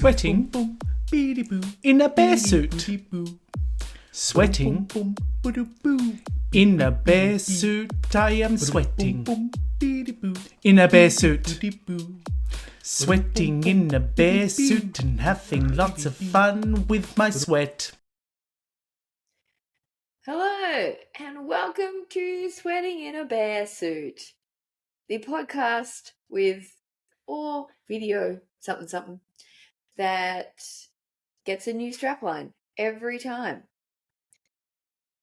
Sweating in a bear suit. Sweating in a bear suit. I am sweating in a bear suit. Sweating in a bear suit and having lots of fun with my sweat. Hello, and welcome to Sweating in a Bear Suit, the podcast with, or video, something, that gets a new strapline every time.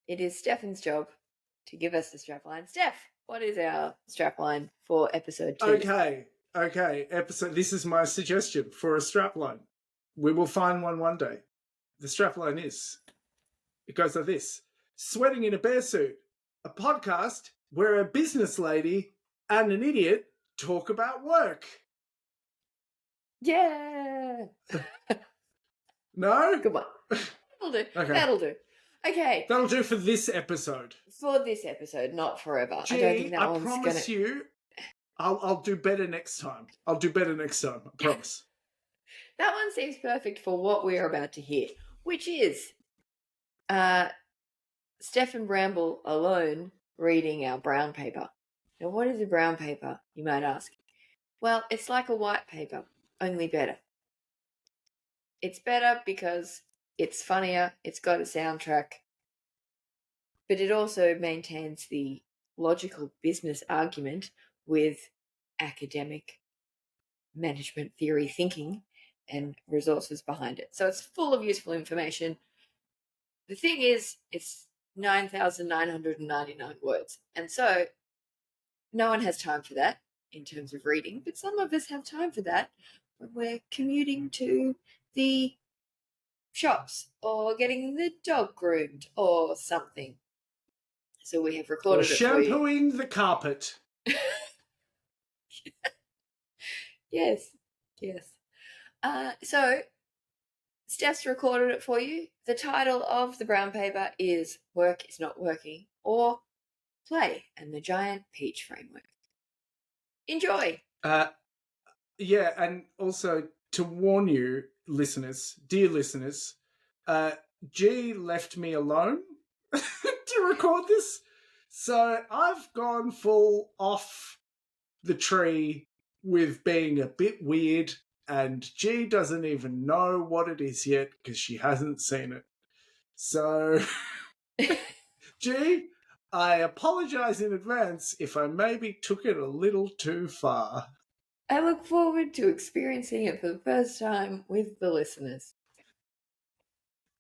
It is Stefan's job to give us the strapline. Steph, what is our strapline for episode 2? Okay. This is my suggestion for a strapline. We will find one day. The strapline it goes like this. Sweating in a Bear Suit, a podcast where a business lady and an idiot talk about work. Yeah! No? Come on. That'll do. Okay. That'll do. Okay. That'll do for this episode. For this episode, not forever. Gee, I don't think that one's promise you, I'll do better next time. I promise. That one seems perfect for what we are about to hear, which is Stefan Bramble alone reading our brown paper. Now, what is a brown paper, you might ask? Well, it's like a white paper, only better. It's better because it's funnier, it's got a soundtrack, but it also maintains the logical business argument with academic management theory thinking and resources behind it. So it's full of useful information. The thing is, it's 9,999 words. And so no one has time for that in terms of reading, but some of us have time for that when we're commuting to the shops or getting the dog groomed or something. So we have recorded it for you. Shampooing the carpet. Yes. So Steph's recorded it for you. The title of the brown paper is Work is Not Working, or Play and the Giant Peach Framework. Enjoy! Yeah, and also to warn you, dear listeners, Geeee left me alone to record this. So I've gone full off the tree with being a bit weird, and Geeee doesn't even know what it is yet because she hasn't seen it. So, Geeee, I apologize in advance if I maybe took it a little too far. I look forward to experiencing it for the first time with the listeners.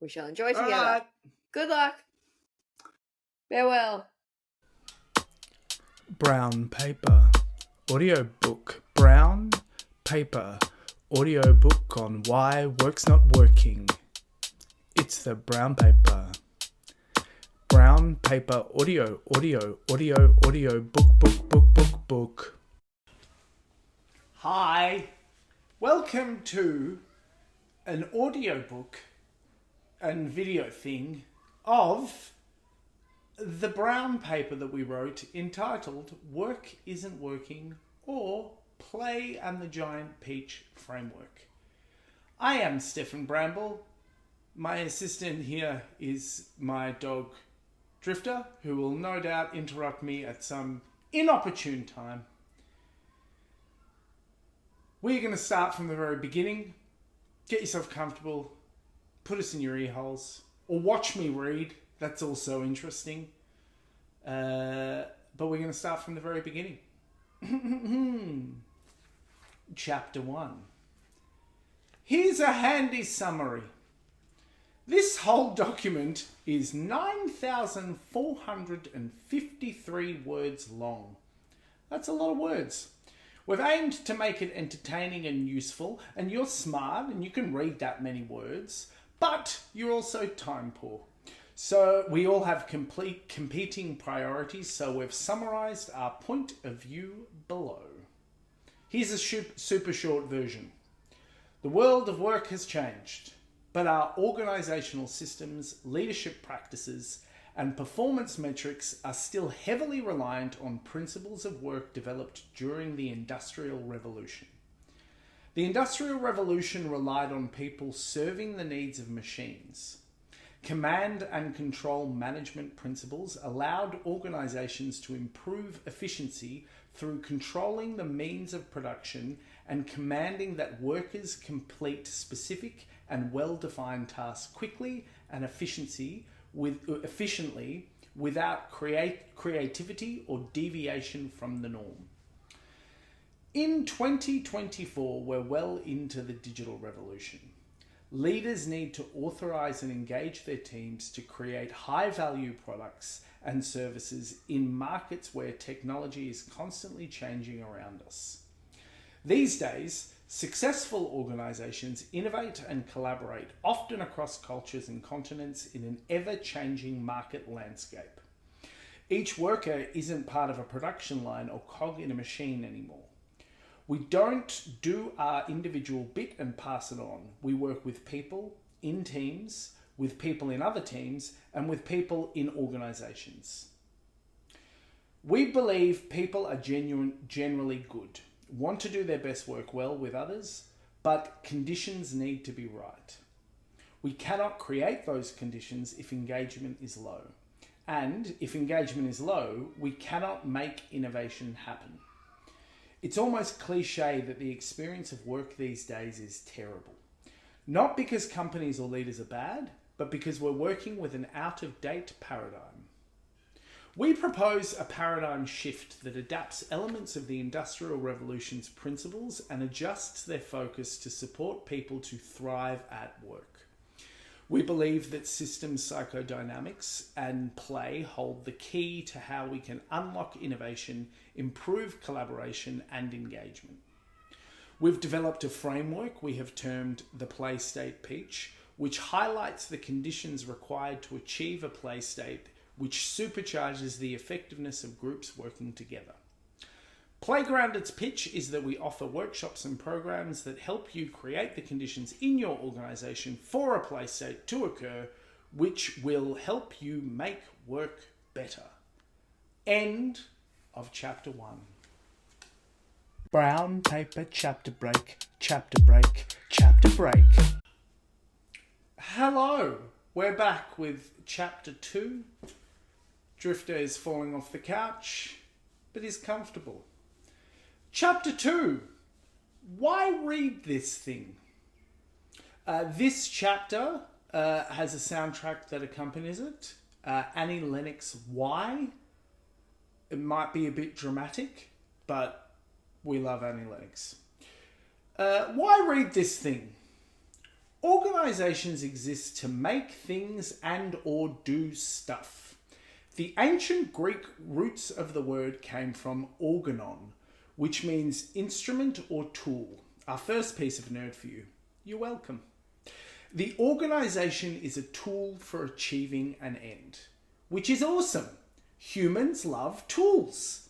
We shall enjoy together. All right. Good luck. Farewell. Brown paper audiobook. Brown paper audiobook on why work's not working. It's the brown paper. Brown paper audio book. Hi. Welcome to an audiobook and video thing of the brown paper that we wrote entitled Work Isn't Working, or Play and the Giant Peach Framework. I am Stefan Bramble. My assistant here is my dog Drifter, who will no doubt interrupt me at some inopportune time. We're going to start from the very beginning. Get yourself comfortable, put us in your ear holes, or watch me read. That's also interesting. But we're going to start from the very beginning. Chapter 1. Here's a handy summary. This whole document is 9,453 words long. That's a lot of words. We've aimed to make it entertaining and useful, and you're smart and you can read that many words, but you're also time poor. So we all have competing priorities, so we've summarised our point of view below. Here's a super short version. The world of work has changed, but our organisational systems, leadership practices, and performance metrics are still heavily reliant on principles of work developed during the Industrial Revolution. The Industrial Revolution relied on people serving the needs of machines. Command and control management principles allowed organizations to improve efficiency through controlling the means of production and commanding that workers complete specific and well-defined tasks quickly and efficiently without creativity or deviation from the norm. In 2024, we're well into the digital revolution. Leaders need to authorize and engage their teams to create high-value products and services in markets where technology is constantly changing around us. These days, successful organizations innovate and collaborate, often across cultures and continents, in an ever-changing market landscape. Each worker isn't part of a production line or cog in a machine anymore. We don't do our individual bit and pass it on. We work with people, in teams, with people in other teams, and with people in organizations. We believe people are generally good, want to do their best work well with others, but conditions need to be right. We cannot create those conditions if engagement is low. And if engagement is low, we cannot make innovation happen. It's almost cliche that the experience of work these days is terrible. Not because companies or leaders are bad, but because we're working with an out-of-date paradigm. We propose a paradigm shift that adapts elements of the Industrial Revolution's principles and adjusts their focus to support people to thrive at work. We believe that systems psychodynamics and play hold the key to how we can unlock innovation, improve collaboration and engagement. We've developed a framework we have termed the Play State Peach, which highlights the conditions required to achieve a play state, which supercharges the effectiveness of groups working together. Playgrounded's pitch is that we offer workshops and programs that help you create the conditions in your organization for a play state to occur, which will help you make work better. End of chapter 1. Brown paper chapter break, chapter break, chapter break. Hello, we're back with chapter 2. Drifter is falling off the couch, but is comfortable. Chapter 2. Why read this thing? This chapter has a soundtrack that accompanies it. Annie Lennox, Why? It might be a bit dramatic, but we love Annie Lennox. Why read this thing? Organizations exist to make things and or do stuff. The ancient Greek roots of the word came from organon, which means instrument or tool. Our first piece of nerd for you. You're welcome. The organization is a tool for achieving an end, which is awesome. Humans love tools.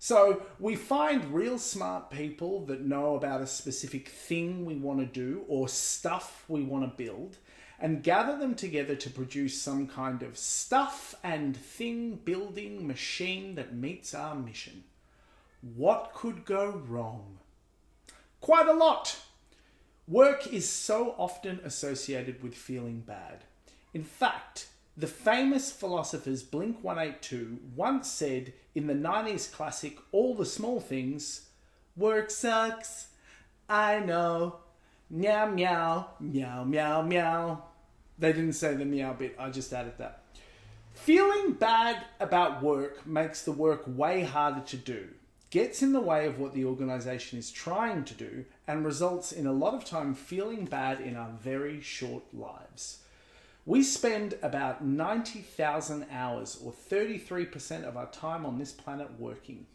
So we find real smart people that know about a specific thing we want to do or stuff we want to build and gather them together to produce some kind of stuff and thing building machine that meets our mission. What could go wrong? Quite a lot. Work is so often associated with feeling bad. In fact, the famous philosophers Blink-182 once said in the 90s classic All the Small Things, "Work sucks, I know, meow meow, meow meow meow." They didn't say the meow bit, I just added that. Feeling bad about work makes the work way harder to do, gets in the way of what the organization is trying to do, and results in a lot of time feeling bad in our very short lives. We spend about 90,000 hours, or 33% of our time on this planet working.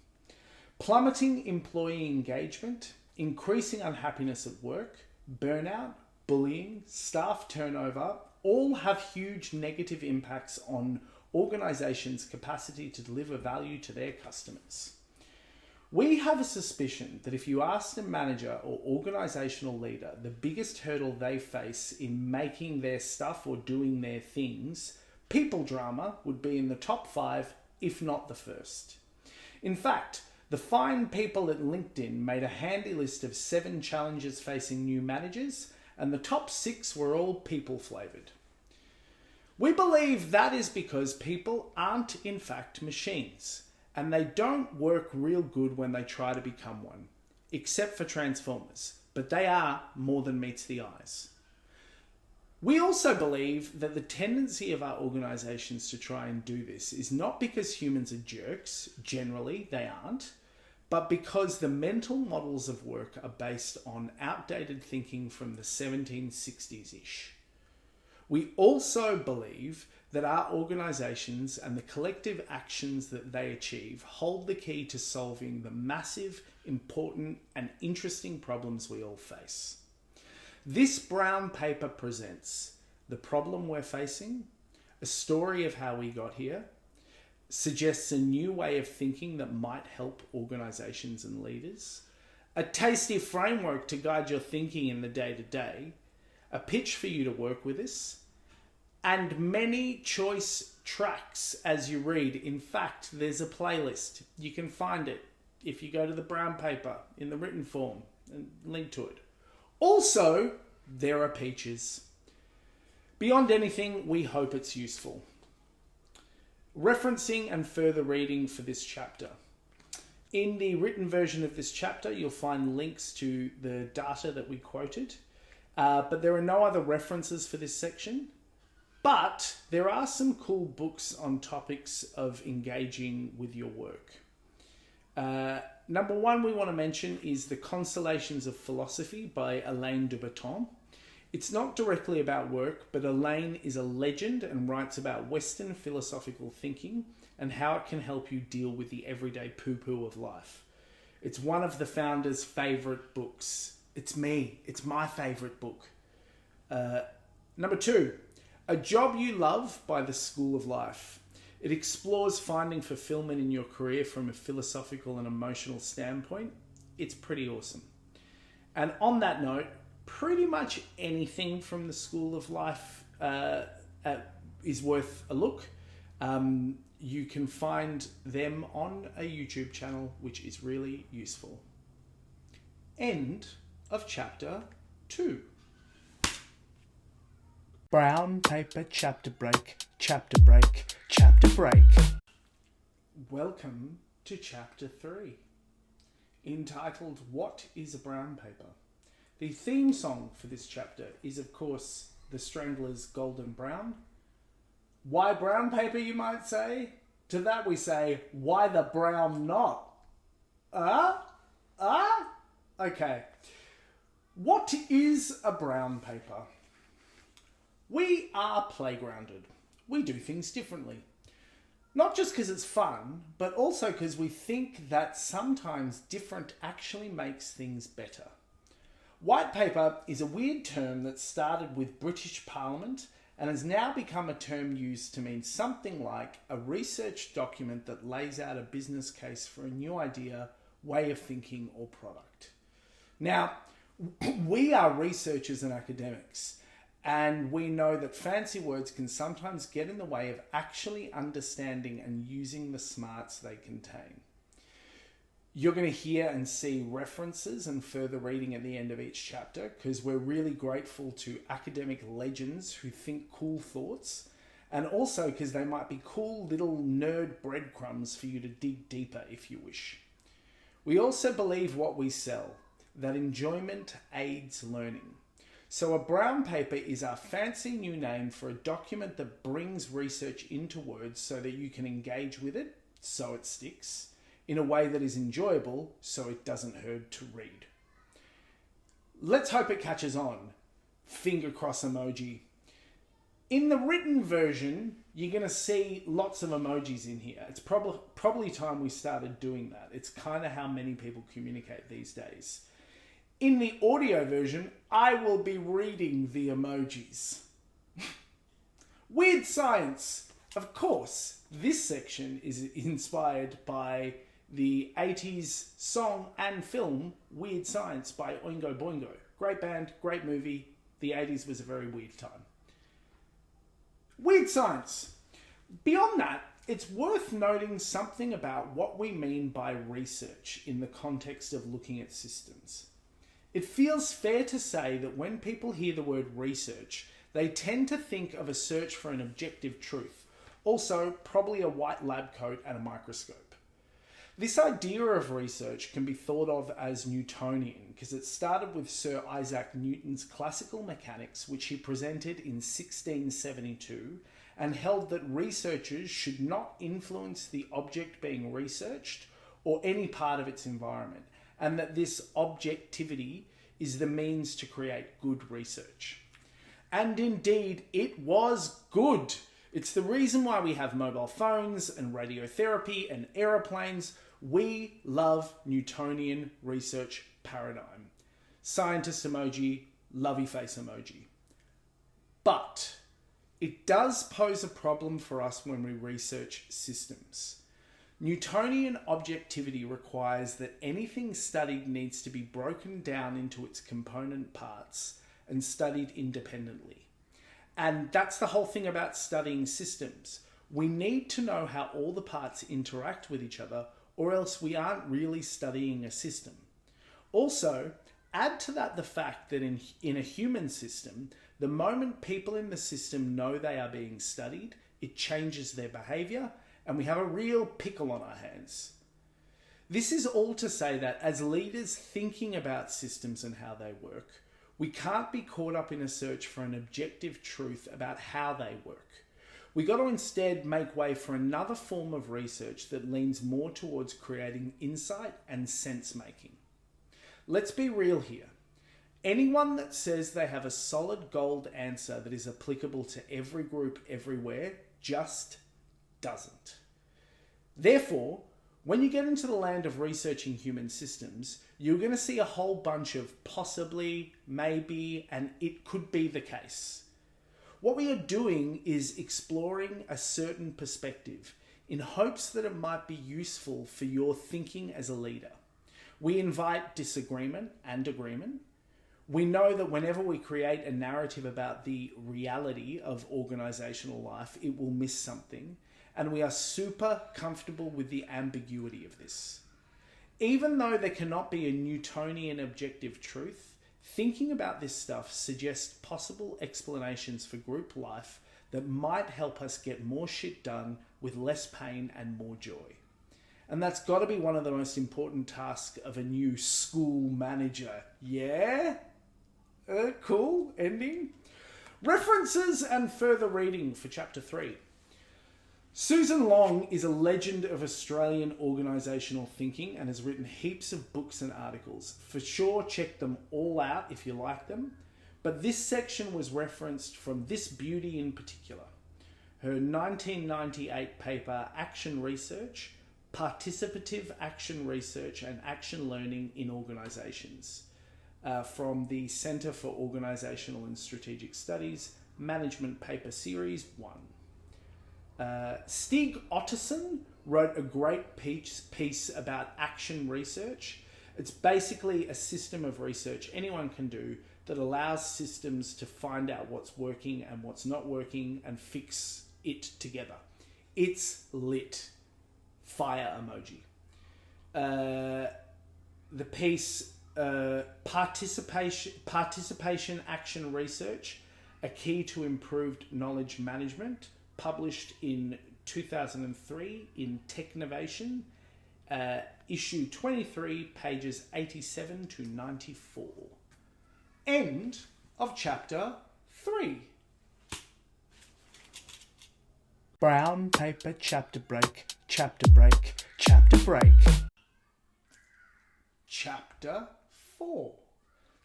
Plummeting employee engagement, increasing unhappiness at work, burnout, bullying, staff turnover, all have huge negative impacts on organizations' capacity to deliver value to their customers. We have a suspicion that if you asked a manager or organizational leader the biggest hurdle they face in making their stuff or doing their things, people drama would be in the top 5, if not the first. In fact, The fine people at LinkedIn made a handy list of 7 challenges facing new managers, and the top 6 were all people-flavoured. We believe that is because people aren't in fact machines, and they don't work real good when they try to become one, except for Transformers, but they are more than meets the eyes. We also believe that the tendency of our organisations to try and do this is not because humans are jerks, generally they aren't, but because the mental models of work are based on outdated thinking from the 1760s-ish. We also believe that our organisations and the collective actions that they achieve hold the key to solving the massive, important and interesting problems we all face. This brown paper presents the problem we're facing, a story of how we got here, suggests a new way of thinking that might help organisations and leaders, a tasty framework to guide your thinking in the day-to-day, a pitch for you to work with us, and many choice tracks as you read. In fact, there's a playlist. You can find it if you go to the brown paper in the written form and link to it. Also, there are peaches. Beyond anything, we hope it's useful. Referencing and further reading for this chapter. In the written version of this chapter, you'll find links to the data that we quoted, but there are no other references for this section. But there are some cool books on topics of engaging with your work. Number one we want to mention is The Constellations of Philosophy by Alain de Botton. It's not directly about work, but Alain is a legend and writes about Western philosophical thinking and how it can help you deal with the everyday poo-poo of life. It's one of the founder's favourite books. It's my favourite book. Number 2, A Job You Love by The School of Life. It explores finding fulfillment in your career from a philosophical and emotional standpoint. It's pretty awesome. And on that note, pretty much anything from The School of Life is worth a look. You can find them on a YouTube channel, which is really useful. End of chapter 2. Brown paper chapter break, chapter break, chapter break. Welcome to chapter 3, entitled What is a Brown Paper? The theme song for this chapter is, of course, The Stranglers' Golden Brown. Why brown paper, you might say? To that we say, why the brown not? Okay. What is a brown paper? We are playgrounded. We do things differently. Not just because it's fun, but also because we think that sometimes different actually makes things better. White paper is a weird term that started with British Parliament and has now become a term used to mean something like a research document that lays out a business case for a new idea, way of thinking, or product. Now, we are researchers and academics, and we know that fancy words can sometimes get in the way of actually understanding and using the smarts they contain. You're going to hear and see references and further reading at the end of each chapter because we're really grateful to academic legends who think cool thoughts, and also because they might be cool little nerd breadcrumbs for you to dig deeper if you wish. We also believe what we sell, that enjoyment aids learning. So a brown paper is our fancy new name for a document that brings research into words so that you can engage with it, so it sticks, in a way that is enjoyable so it doesn't hurt to read. Let's hope it catches on. Finger cross emoji. In the written version, you're going to see lots of emojis in here. It's probably time we started doing that. It's kind of how many people communicate these days. In the audio version, I will be reading the emojis. Weird science. Of course, this section is inspired by the 80s song and film Weird Science by Oingo Boingo. Great band, great movie. The 80s was a very weird time. Weird science. Beyond that, It's worth noting something about what we mean by research in the context of looking at systems. It feels fair to say that when people hear the word research, they tend to think of a search for an objective truth. Also, probably a white lab coat and a microscope. This idea of research can be thought of as Newtonian because it started with Sir Isaac Newton's classical mechanics, which he presented in 1672, and held that researchers should not influence the object being researched or any part of its environment, and that this objectivity is the means to create good research. And indeed, it was good. It's the reason why we have mobile phones and radiotherapy and aeroplanes. We love Newtonian research paradigm. Scientist emoji, lovey face emoji. But it does pose a problem for us when we research systems. Newtonian objectivity requires that anything studied needs to be broken down into its component parts and studied independently. And that's the whole thing about studying systems. We need to know how all the parts interact with each other, or else we aren't really studying a system. Also, add to that the fact that in a human system, the moment people in the system know they are being studied, it changes their behavior, and we have a real pickle on our hands. This is all to say that as leaders thinking about systems and how they work, we can't be caught up in a search for an objective truth about how they work. We got to instead make way for another form of research that leans more towards creating insight and sense making. Let's be real here. Anyone that says they have a solid gold answer that is applicable to every group everywhere just doesn't. Therefore, when you get into the land of researching human systems, you're going to see a whole bunch of possibly, maybe, and it could be the case. What we are doing is exploring a certain perspective in hopes that it might be useful for your thinking as a leader. We invite disagreement and agreement. We know that whenever we create a narrative about the reality of organizational life, it will miss something, and we are super comfortable with the ambiguity of this. Even though there cannot be a Newtonian objective truth, thinking about this stuff suggests possible explanations for group life that might help us get more shit done with less pain and more joy. And that's got to be one of the most important tasks of a new school manager. Yeah? Cool ending. References and further reading for Chapter 3. Susan Long is a legend of Australian organisational thinking and has written heaps of books and articles. For sure, check them all out if you like them. But this section was referenced from this beauty in particular. Her 1998 paper, Action Research, Participative Action Research and Action Learning in Organisations, from the Centre for Organisational and Strategic Studies, Management Paper Series 1. Stig Otterson wrote a great piece about action research. It's basically a system of research anyone can do that allows systems to find out what's working and what's not working and fix it together. It's lit. Fire emoji. The piece, Participation Action Research, a Key to Improved Knowledge Management, published in 2003 in Technovation, issue 23, pages 87 to 94. End of chapter 3. Brown paper chapter break, chapter break, chapter break. Chapter 4.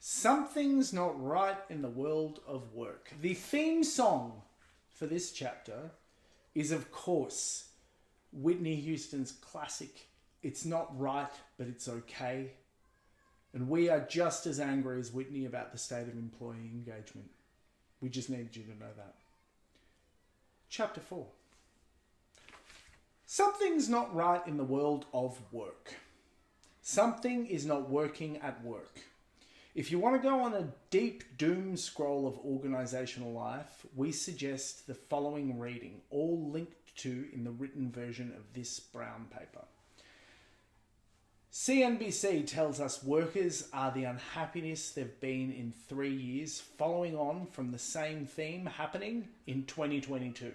Something's not right in the world of work. The theme song for this chapter is, of course, Whitney Houston's classic, It's Not Right, But It's Okay. And we are just as angry as Whitney about the state of employee engagement. We just needed you to know that. Chapter 4. Something's not right in the world of work. Something is not working at work. If you want to go on a deep doom scroll of organisational life, we suggest the following reading, all linked to in the written version of this brown paper. CNBC tells us workers are the unhappiest they've been in 3 years, following on from the same theme happening in 2022.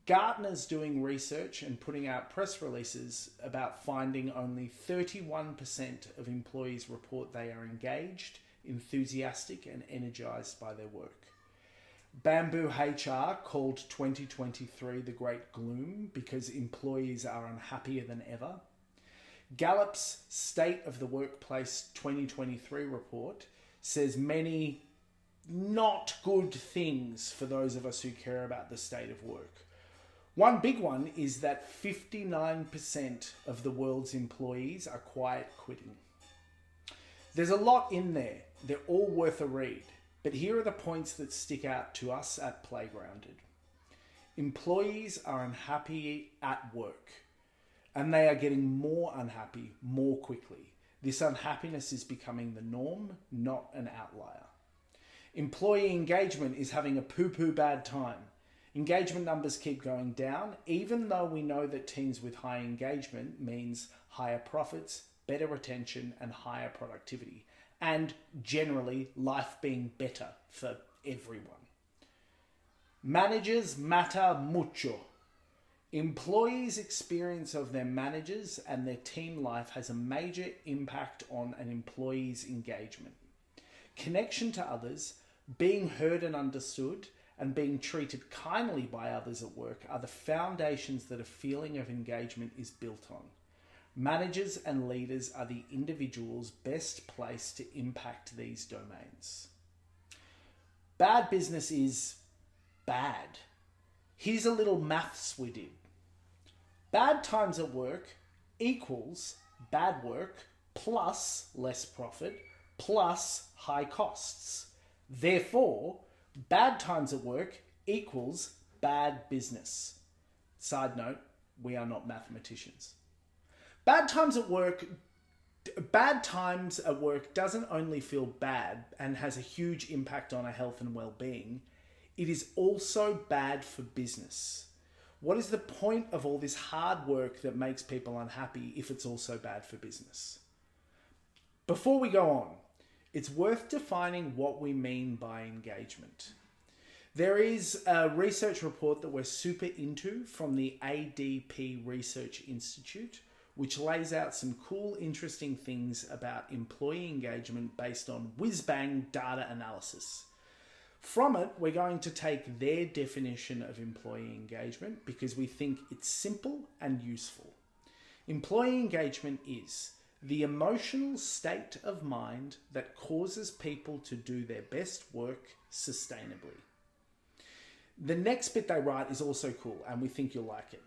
Gartner's doing research and putting out press releases about finding only 31% of employees report they are engaged, enthusiastic, and energized by their work. Bamboo HR called 2023 the Great Gloom because employees are unhappier than ever. Gallup's State of the Workplace 2023 report says many not good things for those of us who care about the state of work. One big one is that 59% of the world's employees are quiet quitting. There's a lot in there. They're all worth a read. But here are the points that stick out to us at Playgrounded. Employees are unhappy at work, and they are getting more unhappy more quickly. This unhappiness is becoming the norm, not an outlier. Employee engagement is having a poo-poo bad time. Engagement numbers keep going down, even though we know that teams with high engagement means higher profits, better retention, and higher productivity, and generally life being better for everyone. Managers matter mucho. Employees' experience of their managers and their team life has a major impact on an employee's engagement. Connection to others, being heard and understood, and being treated kindly by others at work are the foundations that a feeling of engagement is built on. Managers and leaders are the individuals best placed to impact these domains. Bad business is bad. Here's a little maths we did. Bad times at work equals bad work plus less profit plus high costs. Therefore, bad times at work equals bad business. Side note, we are not mathematicians. Bad times at work doesn't only feel bad and has a huge impact on our health and well-being, it is also bad for business. What is the point of all this hard work that makes people unhappy if it's also bad for business? Before we go on, it's worth defining what we mean by engagement. There is a research report that we're super into from the ADP Research Institute, which lays out some cool, interesting things about employee engagement based on whiz-bang data analysis. From it, we're going to take their definition of employee engagement because we think it's simple and useful. Employee engagement is the emotional state of mind that causes people to do their best work sustainably. The next bit they write is also cool, and we think you'll like it.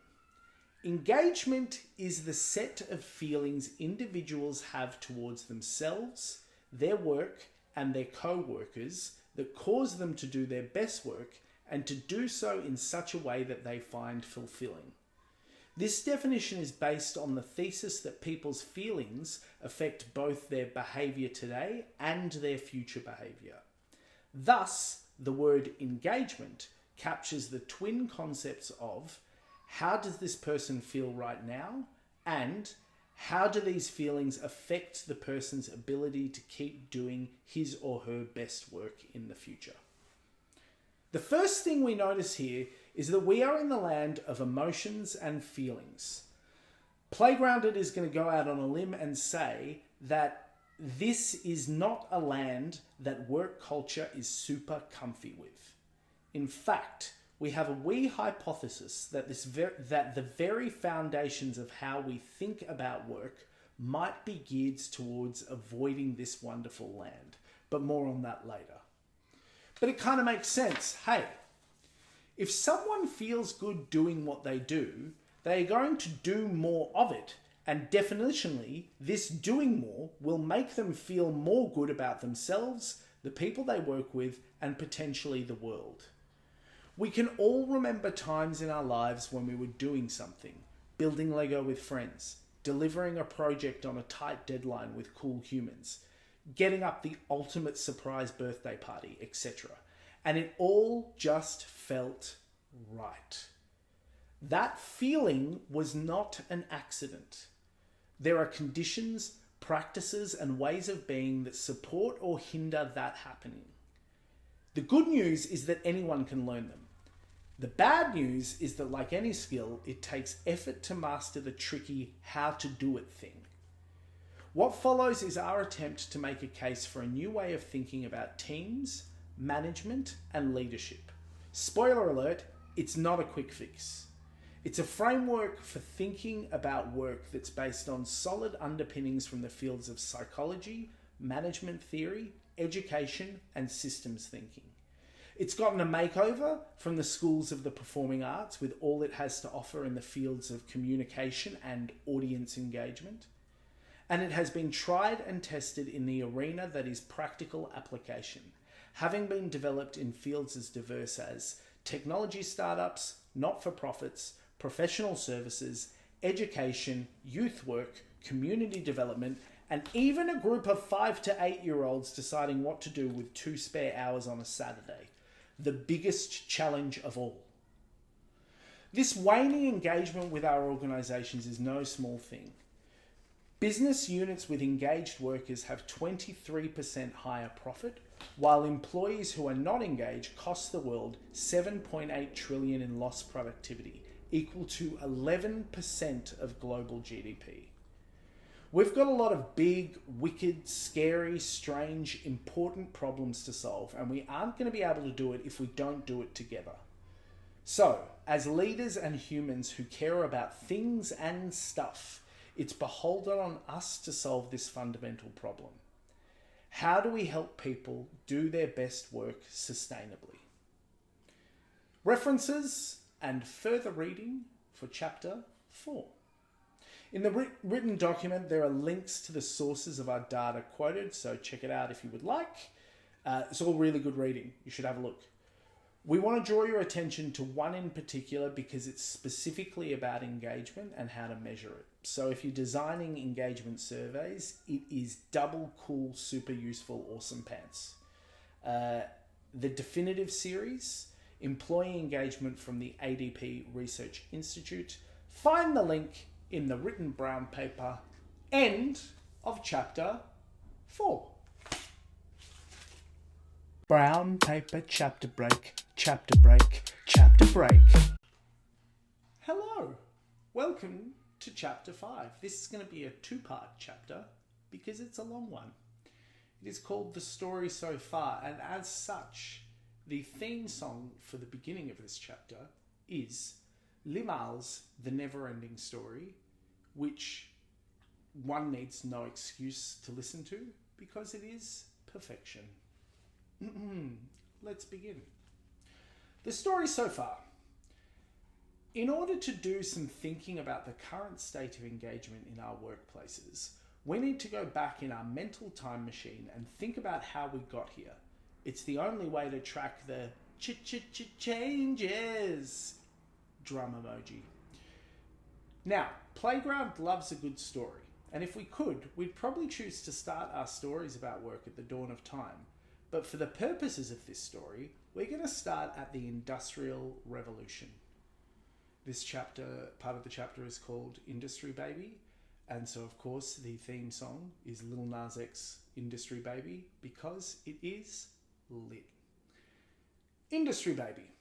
Engagement is the set of feelings individuals have towards themselves, their work, and their co-workers that cause them to do their best work and to do so in such a way that they find fulfilling. This definition is based on the thesis that people's feelings affect both their behavior today and their future behavior. Thus, the word engagement captures the twin concepts of how does this person feel right now and how do these feelings affect the person's ability to keep doing his or her best work in the future. The first thing we notice here is that we are in the land of emotions and feelings. Playgrounded is going to go out on a limb and say that this is not a land that work culture is super comfy with. In fact, we have a wee hypothesis that that the very foundations of how we think about work might be geared towards avoiding this wonderful land, but more on that later. But it kind of makes sense. Hey, if someone feels good doing what they do, they are going to do more of it. And definitionally, this doing more will make them feel more good about themselves, the people they work with, and potentially the world. We can all remember times in our lives when we were doing something, building Lego with friends, delivering a project on a tight deadline with cool humans, getting up the ultimate surprise birthday party, etc. And it all just felt right. That feeling was not an accident. There are conditions, practices, and ways of being that support or hinder that happening. The good news is that anyone can learn them. The bad news is that, like any skill, it takes effort to master the tricky how to do it thing. What follows is our attempt to make a case for a new way of thinking about teams, management, and leadership. Spoiler alert, it's not a quick fix. It's a framework for thinking about work that's based on solid underpinnings from the fields of psychology, management theory, education, and systems thinking. It's gotten a makeover from the schools of the performing arts with all it has to offer in the fields of communication and audience engagement. And it has been tried and tested in the arena that is practical application, having been developed in fields as diverse as technology startups, not-for-profits, professional services, education, youth work, community development, and even a group of 5 to 8 year olds deciding what to do with 2 spare hours on a Saturday. The biggest challenge of all. This waning engagement with our organisations is no small thing. Business units with engaged workers have 23% higher profit, while employees who are not engaged cost the world $7.8 trillion in lost productivity, equal to 11% of global GDP. We've got a lot of big, wicked, scary, strange, important problems to solve, and we aren't going to be able to do it if we don't do it together. So, as leaders and humans who care about things and stuff, it's beholden on us to solve this fundamental problem. How do we help people do their best work sustainably? References and further reading for Chapter 4. In the written document, there are links to the sources of our data quoted, so check it out if you would like. It's all really good reading. You should have a look. We want to draw your attention to one in particular because it's specifically about engagement and how to measure it. So if you're designing engagement surveys, it is double cool, super useful, awesome pants. The definitive series, Employee Engagement from the ADP Research Institute. Find the link in the written brown paper, end of Chapter 4. Brown paper chapter break, chapter break, chapter break. Hello, welcome to Chapter 5. This is going to be a 2-part chapter because it's a long one. It is called The Story So Far, and as such, the theme song for the beginning of this chapter is Limal's The Never-Ending Story, which one needs no excuse to listen to because it is perfection. Let's begin. The story so far. In order to do some thinking about the current state of engagement in our workplaces, we need to go back in our mental time machine and think about how we got here. It's the only way to track the changes drum emoji. Now, Playground loves a good story, and if we could, we'd probably choose to start our stories about work at the dawn of time. But for the purposes of this story, we're going to start at the Industrial Revolution. This chapter, part of the chapter is called Industry Baby, and so of course the theme song is Lil Nas X Industry Baby because it is lit. Industry Baby.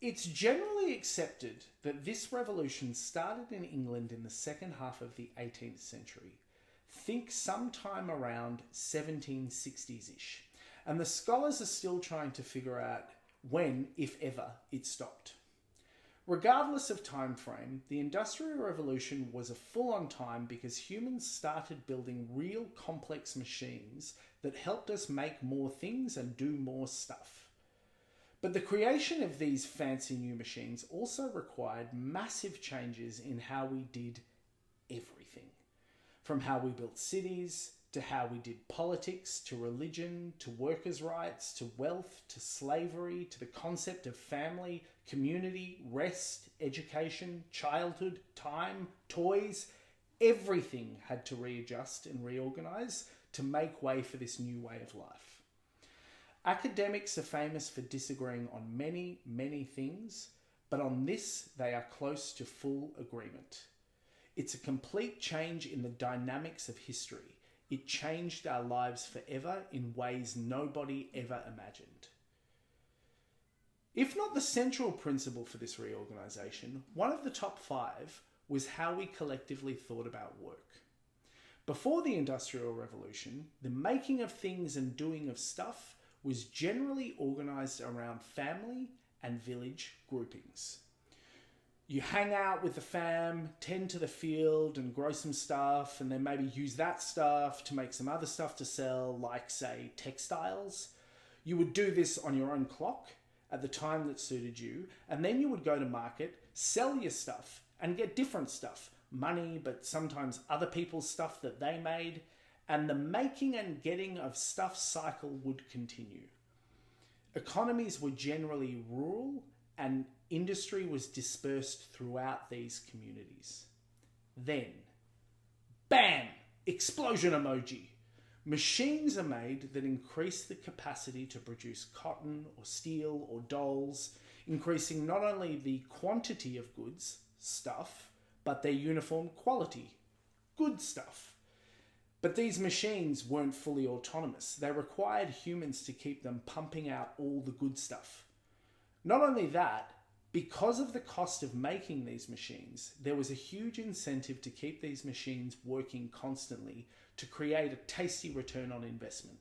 It's generally accepted that this revolution started in England in the second half of the 18th century. Think sometime around 1760s-ish. And the scholars are still trying to figure out when, if ever, it stopped. Regardless of time frame, the Industrial Revolution was a full-on time because humans started building real complex machines that helped us make more things and do more stuff. But the creation of these fancy new machines also required massive changes in how we did everything. From how we built cities, to how we did politics, to religion, to workers' rights, to wealth, to slavery, to the concept of family, community, rest, education, childhood, time, toys. Everything had to readjust and reorganize to make way for this new way of life. Academics are famous for disagreeing on many, many things, but on this they are close to full agreement. It's a complete change in the dynamics of history. It changed our lives forever in ways nobody ever imagined. If not the central principle for this reorganisation, one of the top 5 was how we collectively thought about work. Before the Industrial Revolution, the making of things and doing of stuff was generally organised around family and village groupings. You hang out with the fam, tend to the field and grow some stuff, and then maybe use that stuff to make some other stuff to sell, like, say, textiles. You would do this on your own clock at the time that suited you, and then you would go to market, sell your stuff, and get different stuff. Money, but sometimes other people's stuff that they made, and the making and getting of stuff cycle would continue. Economies were generally rural, and industry was dispersed throughout these communities. Then, bam! Explosion emoji! Machines are made that increase the capacity to produce cotton or steel or dolls, increasing not only the quantity of goods, stuff, but their uniform quality, good stuff. But these machines weren't fully autonomous. They required humans to keep them pumping out all the good stuff. Not only that, because of the cost of making these machines, there was a huge incentive to keep these machines working constantly to create a tasty return on investment.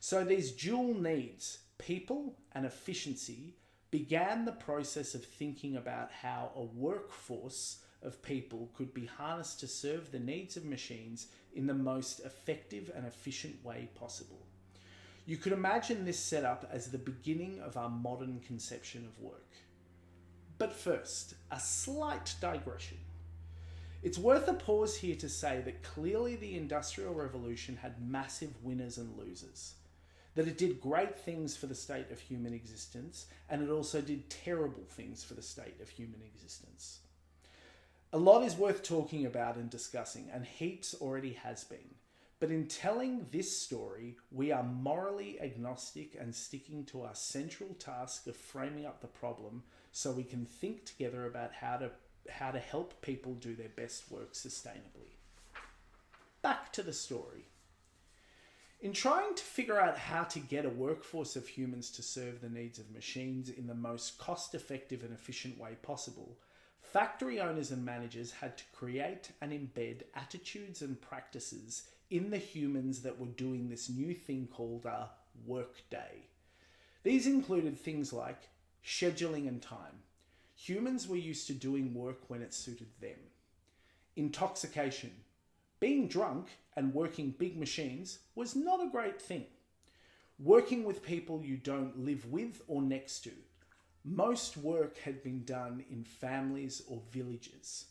So these dual needs, people and efficiency, began the process of thinking about how a workforce of people could be harnessed to serve the needs of machines in the most effective and efficient way possible. You could imagine this setup as the beginning of our modern conception of work. But first, a slight digression. It's worth a pause here to say that clearly the Industrial Revolution had massive winners and losers. That it did great things for the state of human existence, and it also did terrible things for the state of human existence. A lot is worth talking about and discussing, and heaps already has been. But in telling this story, we are morally agnostic and sticking to our central task of framing up the problem so we can think together about how to help people do their best work sustainably. Back to the story. In trying to figure out how to get a workforce of humans to serve the needs of machines in the most cost-effective and efficient way possible, factory owners and managers had to create and embed attitudes and practices in the humans that were doing this new thing called a work day. These included things like scheduling and time. Humans were used to doing work when it suited them. Intoxication. Being drunk and working big machines was not a great thing. Working with people you don't live with or next to. Most work had been done in families or villages.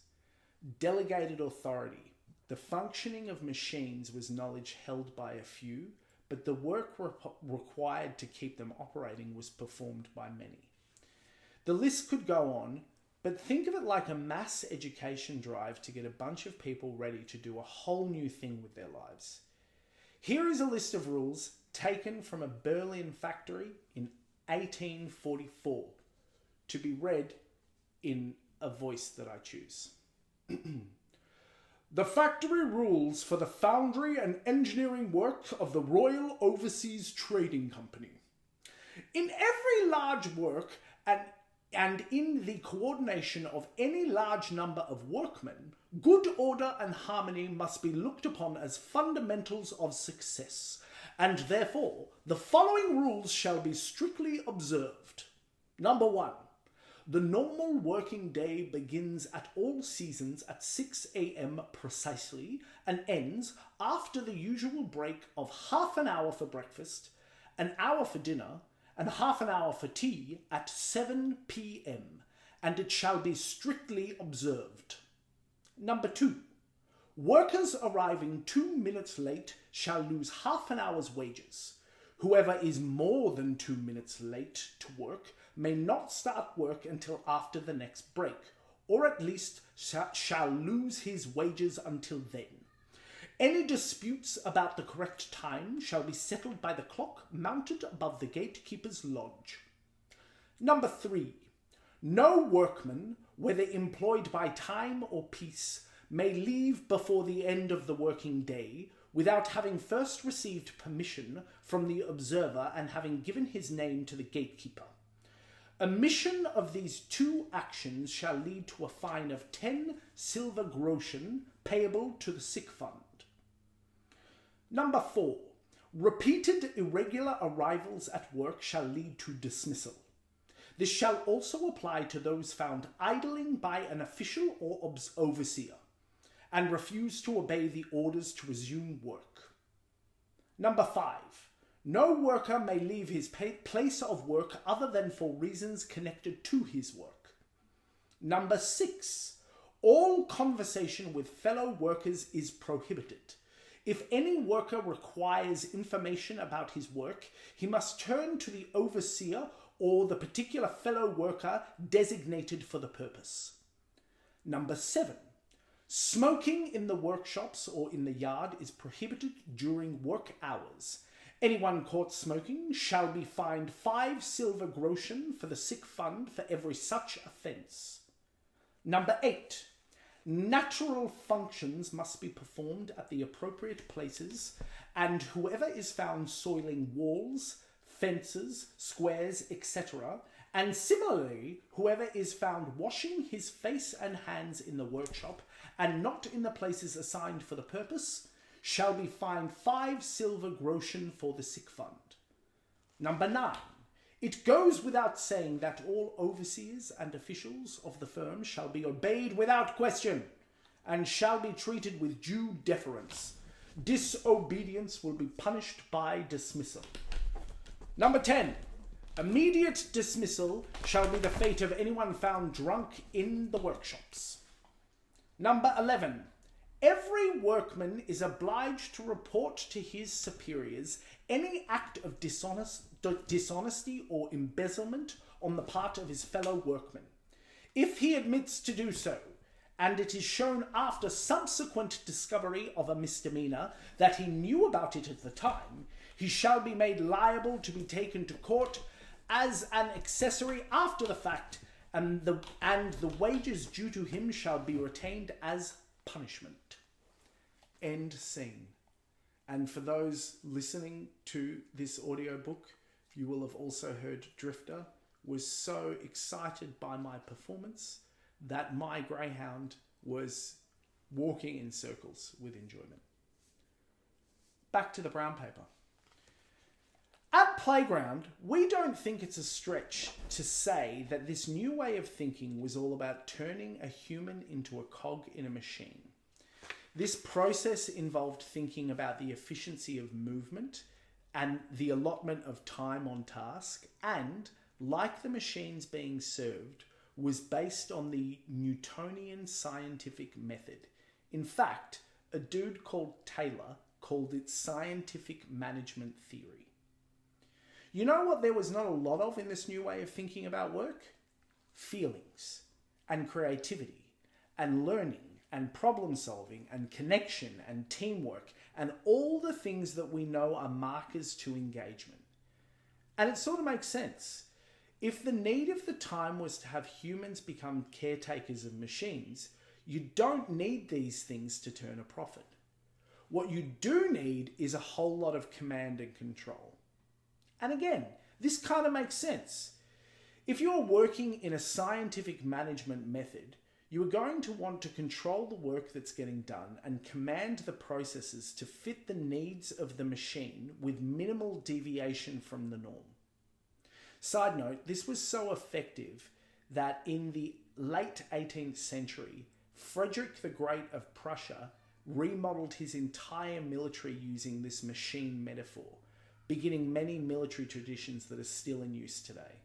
Delegated authority. The functioning of machines was knowledge held by a few, but the work required to keep them operating was performed by many. The list could go on, but think of it like a mass education drive to get a bunch of people ready to do a whole new thing with their lives. Here is a list of rules taken from a Berlin factory in 1844, to be read in a voice that I choose. The factory rules for the foundry and engineering work of the Royal Overseas Trading Company. In every large work and in the coordination of any large number of workmen, good order and harmony must be looked upon as fundamentals of success, and therefore the following rules shall be strictly observed. Number 1. The normal working day begins at all seasons at 6 a.m. precisely and ends after the usual break of half an hour for breakfast, an hour for dinner, and half an hour for tea at 7 p.m., and it shall be strictly observed. Number 2. Workers arriving 2 minutes late shall lose half an hour's wages. Whoever is more than 2 minutes late to work may not start work until after the next break, or at least shall lose his wages until then. Any disputes about the correct time shall be settled by the clock mounted above the gatekeeper's lodge. Number 3. No workman, whether employed by time or peace, may leave before the end of the working day without having first received permission from the observer and having given his name to the gatekeeper. Omission of these two actions shall lead to a fine of 10 silver groschen payable to the sick fund. Number 4. Repeated irregular arrivals at work shall lead to dismissal. This shall also apply to those found idling by an official or overseer and refuse to obey the orders to resume work. Number 5. No worker may leave his place of work other than for reasons connected to his work. Number 6. All conversation with fellow workers is prohibited. If any worker requires information about his work, he must turn to the overseer or the particular fellow worker designated for the purpose. Number 7. Smoking in the workshops or in the yard is prohibited during work hours. Anyone caught smoking shall be fined 5 silver groschen for the sick fund for every such offence. Number 8. Natural functions must be performed at the appropriate places, and whoever is found soiling walls, fences, squares, etc., and similarly, whoever is found washing his face and hands in the workshop and not in the places assigned for the purpose, shall be fined 5 silver groschen for the sick fund. Number 9. It goes without saying that all overseers and officials of the firm shall be obeyed without question and shall be treated with due deference. Disobedience will be punished by dismissal. Number 10. Immediate dismissal shall be the fate of anyone found drunk in the workshops. Number 11. Every workman is obliged to report to his superiors any act of dishonesty or embezzlement on the part of his fellow workmen. If he admits to do so, and it is shown after subsequent discovery of a misdemeanor that he knew about it at the time, he shall be made liable to be taken to court as an accessory after the fact, and the wages due to him shall be retained as punishment. End scene. And for those listening to this audiobook, you will have also heard Drifter was so excited by my performance that my greyhound was walking in circles with enjoyment. Back to the brown paper. At Playground, we don't think it's a stretch to say that this new way of thinking was all about turning a human into a cog in a machine. This process involved thinking about the efficiency of movement and the allotment of time on task, and, like the machines being served, was based on the Newtonian scientific method. In fact, a dude called Taylor called it scientific management theory. You know what there was not a lot of in this new way of thinking about work? Feelings and creativity and learning and problem solving and connection and teamwork and all the things that we know are markers to engagement. And it sort of makes sense. If the need of the time was to have humans become caretakers of machines, you don't need these things to turn a profit. What you do need is a whole lot of command and control. And again, this kind of makes sense. If you're working in a scientific management method, you are going to want to control the work that's getting done and command the processes to fit the needs of the machine with minimal deviation from the norm. Side note, this was so effective that in the late 18th century, Frederick the Great of Prussia remodeled his entire military using this machine metaphor, beginning many military traditions that are still in use today.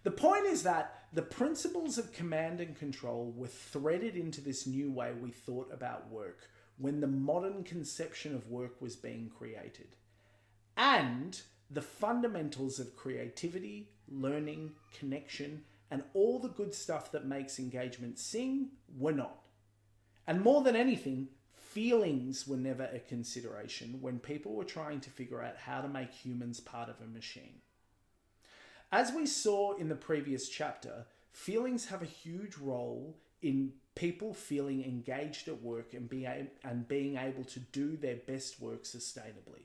The point is that the principles of command and control were threaded into this new way we thought about work when the modern conception of work was being created. And the fundamentals of creativity, learning, connection, and all the good stuff that makes engagement sing were not. And more than anything, feelings were never a consideration when people were trying to figure out how to make humans part of a machine. As we saw in the previous chapter, feelings have a huge role in people feeling engaged at work and being able to do their best work sustainably.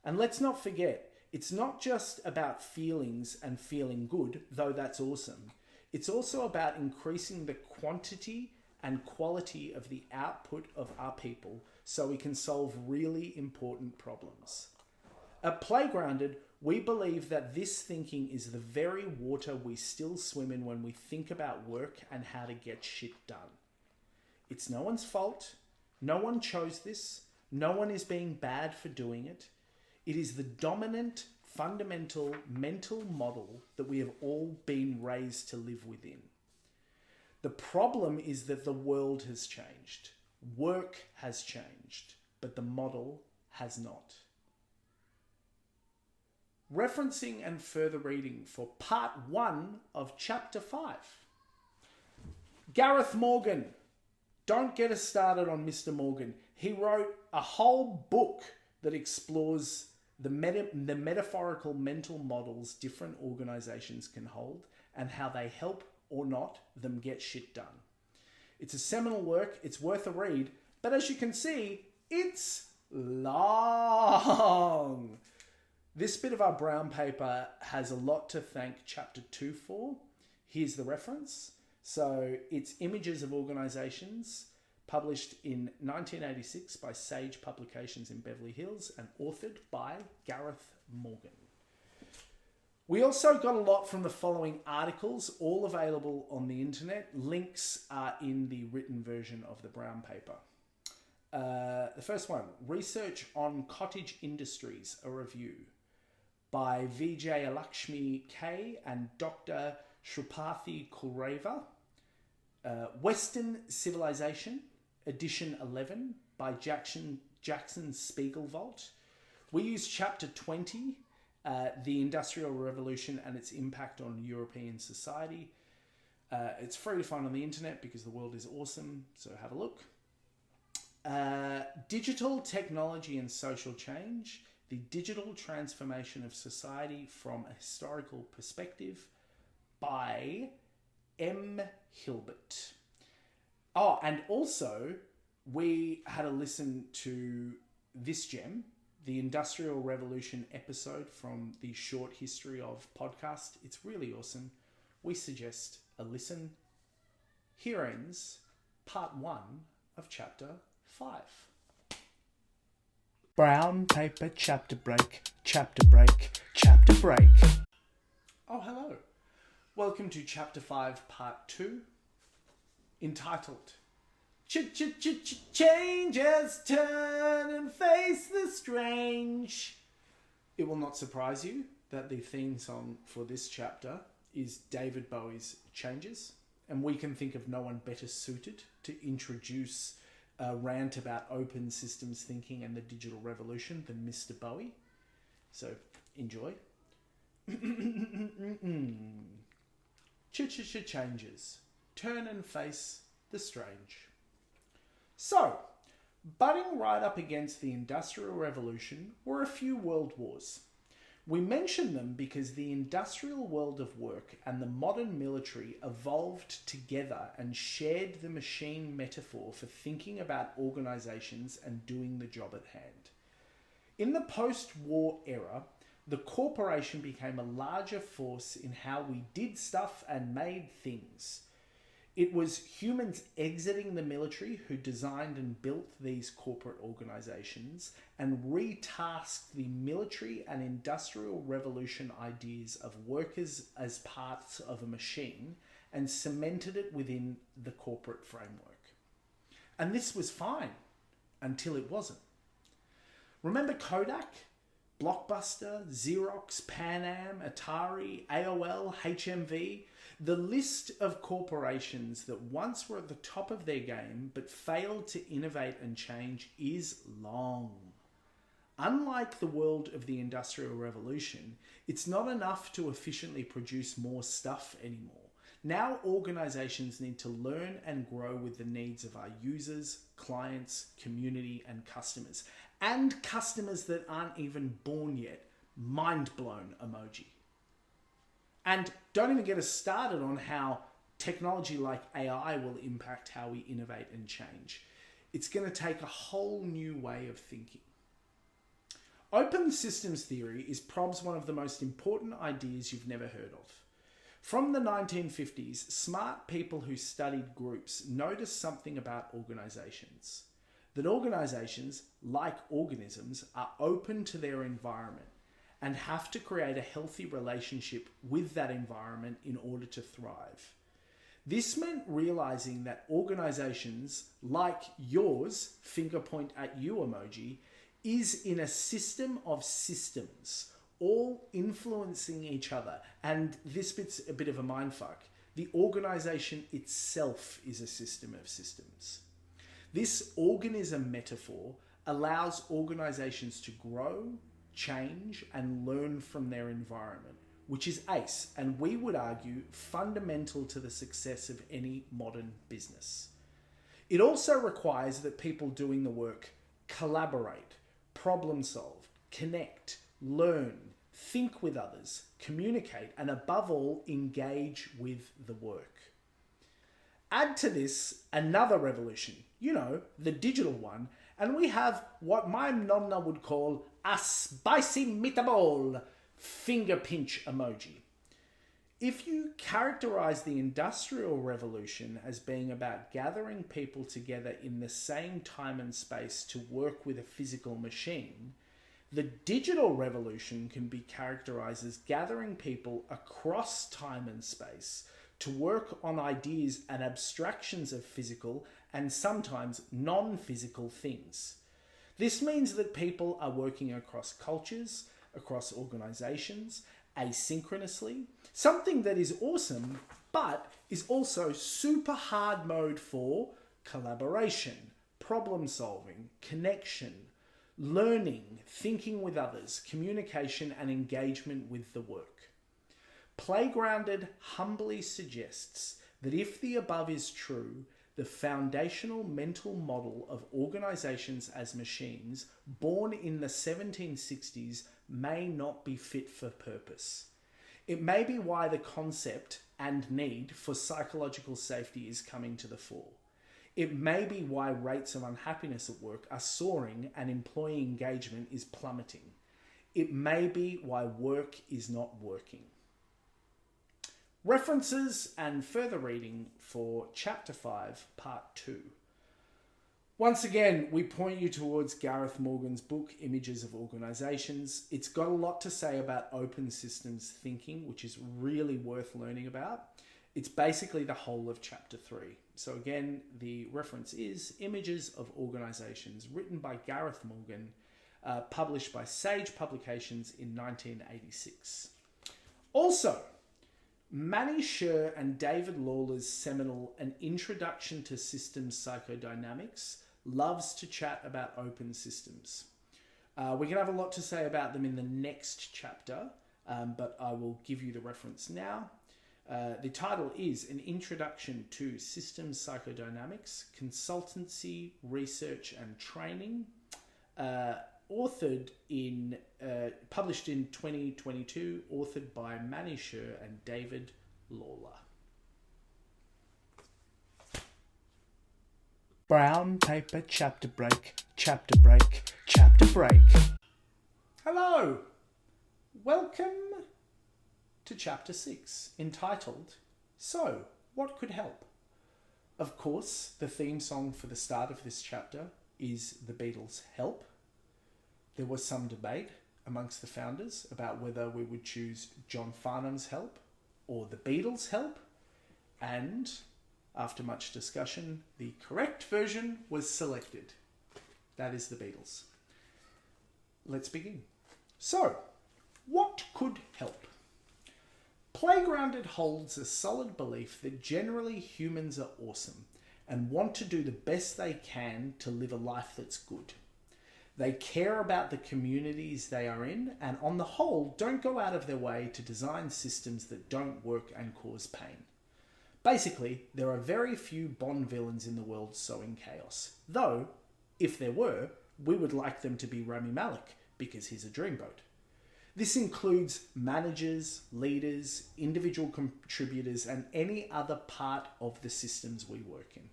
And let's not forget, it's not just about feelings and feeling good, though that's awesome. It's also about increasing the quantity and quality of the output of our people so we can solve really important problems. At Playgrounded, we believe that this thinking is the very water we still swim in when we think about work and how to get shit done. It's no one's fault. No one chose this. No one is being bad for doing it. It is the dominant, fundamental mental model that we have all been raised to live within. The problem is that the world has changed. Work has changed, but the model has not. Referencing and further reading for part 1 of chapter 5. Gareth Morgan. Don't get us started on Mr. Morgan. He wrote a whole book that explores the metaphorical mental models different organizations can hold and how they help or not them get shit done. It's a seminal work. It's worth a read. But as you can see, it's long. This bit of our brown paper has a lot to thank chapter 2 for. Here's the reference. So it's images of organizations published in 1986 by Sage Publications in Beverly Hills and authored by Gareth Morgan. We also got a lot from the following articles, all available on the internet. Links are in the written version of the brown paper. The first one, Research on Cottage Industries, a review by Vijay Lakshmi K and Dr. Shrupathi Kulreva. Western Civilization, edition 11 by Jackson Spiegelwald. We use chapter 20, the Industrial Revolution and its impact on European society. It's free to find on the internet because the world is awesome, so have a look. Digital Technology and Social Change, the Digital Transformation of Society from a Historical Perspective by M. Hilbert. Oh, and also we had a listen to this gem, the Industrial Revolution episode from the Short History of podcast. It's really awesome. We suggest a listen. Here ends part 1 of chapter 5. Brown paper chapter break, chapter break, chapter break. Oh, hello. Welcome to chapter 5, part 2, entitled Changes Turn and Face the Strange. It will not surprise you that the theme song for this chapter is David Bowie's Changes, and we can think of no one better suited to introduce a rant about open systems thinking and the digital revolution than Mr. Bowie. So, enjoy. Changes. Turn and face the strange. So, butting right up against the Industrial Revolution were a few world wars. We mention them because the industrial world of work and the modern military evolved together and shared the machine metaphor for thinking about organizations and doing the job at hand. In the post-war era, the corporation became a larger force in how we did stuff and made things. It was humans exiting the military who designed and built these corporate organizations and retasked the military and industrial revolution ideas of workers as parts of a machine and cemented it within the corporate framework. And this was fine until it wasn't. Remember Kodak? Blockbuster, Xerox, Pan Am, Atari, AOL, HMV? The list of corporations that once were at the top of their game but failed to innovate and change is long. Unlike the world of the Industrial Revolution, it's not enough to efficiently produce more stuff anymore. Now organizations need to learn and grow with the needs of our users, clients, community, and customers. And customers that aren't even born yet. Mind blown emoji. And don't even get us started on how technology like AI will impact how we innovate and change. It's going to take a whole new way of thinking. Open systems theory is probably one of the most important ideas you've never heard of. From the 1950s, smart people who studied groups noticed something about organizations. That organizations, like organisms, are open to their environment and have to create a healthy relationship with that environment in order to thrive. This meant realizing that organizations like yours, finger point at you emoji, is in a system of systems, all influencing each other. And this bit's a bit of a mindfuck. The organization itself is a system of systems. This organism metaphor allows organizations to grow, change, and learn from their environment, which is ACE, and we would argue fundamental to the success of any modern business. It also requires that people doing the work collaborate, problem solve, connect, learn, think with others, communicate, and above all, engage with the work. Add to this another revolution, the digital one, and we have what my nonna would call a spicy meatball finger pinch emoji. If you characterize the Industrial Revolution as being about gathering people together in the same time and space to work with a physical machine, the Digital Revolution can be characterized as gathering people across time and space to work on ideas and abstractions of physical and sometimes non-physical things. This means that people are working across cultures, across organizations, asynchronously, something that is awesome, but is also super hard mode for collaboration, problem solving, connection, learning, thinking with others, communication, and engagement with the work. Playgrounded humbly suggests that if the above is true, the foundational mental model of organizations as machines born in the 1760s may not be fit for purpose. It may be why the concept and need for psychological safety is coming to the fore. It may be why rates of unhappiness at work are soaring and employee engagement is plummeting. It may be why work is not working. References and further reading for Chapter 5, Part 2. Once again, we point you towards Gareth Morgan's book, Images of Organizations. It's got a lot to say about open systems thinking, which is really worth learning about. It's basically the whole of Chapter 3. So again, the reference is Images of Organizations, written by Gareth Morgan, published by Sage Publications in 1986. Also, Manny Sher and David Lawler's seminal An Introduction to Systems Psychodynamics loves to chat about open systems. We can have a lot to say about them in the next chapter, but I will give you the reference now. The title is An Introduction to Systems Psychodynamics, Consultancy, Research and Training, published in 2022, authored by Manny Sher and David Lawler. Brown paper chapter break, chapter break, chapter break. Hello! Welcome to Chapter 6, entitled, So, What Could Help? Of course, the theme song for the start of this chapter is the Beatles' Help. There was some debate amongst the founders about whether we would choose John Farnham's Help or the Beatles' Help, and after much discussion, the correct version was selected. That is the Beatles. Let's begin. So, what could help? Playgrounded holds a solid belief that generally humans are awesome and want to do the best they can to live a life that's good. They care about the communities they are in and on the whole don't go out of their way to design systems that don't work and cause pain. Basically, there are very few Bond villains in the world sowing chaos. Though, if there were, we would like them to be Rami Malek because he's a dreamboat. This includes managers, leaders, individual contributors, and any other part of the systems we work in.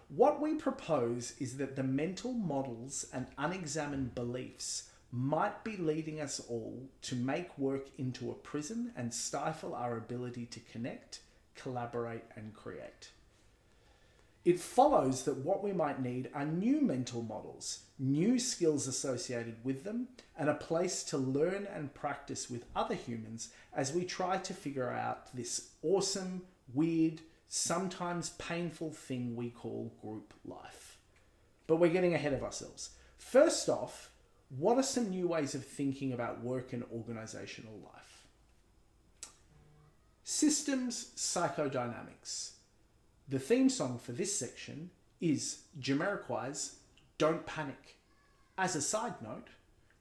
What we propose is that the mental models and unexamined beliefs might be leading us all to make work into a prison and stifle our ability to connect, collaborate, and create. It follows that what we might need are new mental models, new skills associated with them, and a place to learn and practice with other humans as we try to figure out this awesome, weird, sometimes painful thing we call group life. But we're getting ahead of ourselves. First off, what are some new ways of thinking about work and organizational life? Systems psychodynamics. The theme song for this section is Jamiroquai's Don't Panic. As a side note,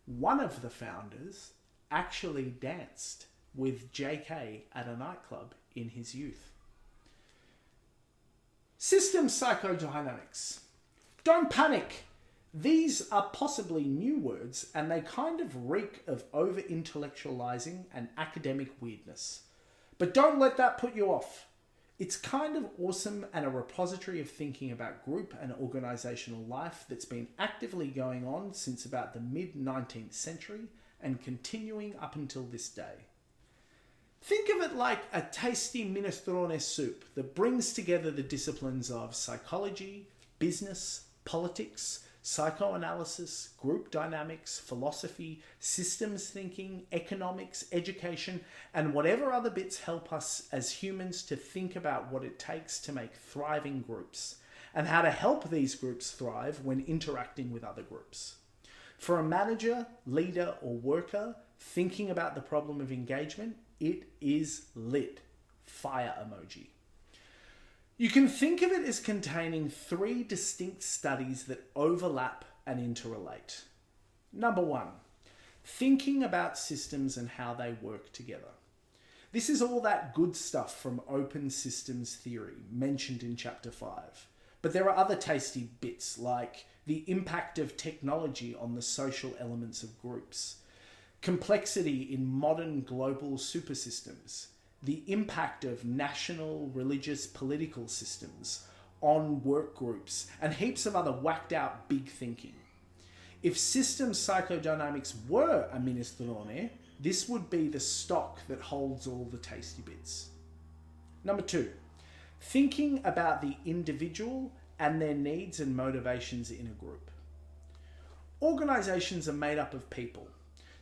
one of the founders actually danced with JK at a nightclub in his youth. System psychodynamics. Don't panic. These are possibly new words and they kind of reek of over-intellectualizing and academic weirdness. But don't let that put you off. It's kind of awesome and a repository of thinking about group and organizational life that's been actively going on since about the mid-19th century and continuing up until this day. Think of it like a tasty minestrone soup that brings together the disciplines of psychology, business, politics, psychoanalysis, group dynamics, philosophy, systems thinking, economics, education, and whatever other bits help us as humans to think about what it takes to make thriving groups and how to help these groups thrive when interacting with other groups. For a manager, leader, or worker thinking about the problem of engagement, it is lit. Fire emoji. You can think of it as containing 3 distinct studies that overlap and interrelate. Number 1, thinking about systems and how they work together. This is all that good stuff from open systems theory mentioned in chapter 5. But there are other tasty bits like the impact of technology on the social elements of groups, complexity in modern global supersystems, the impact of national, religious, political systems on work groups, and heaps of other whacked out big thinking. If systems psychodynamics were a minestrone, this would be the stock that holds all the tasty bits. Number 2, thinking about the individual and their needs and motivations in a group. Organizations are made up of people.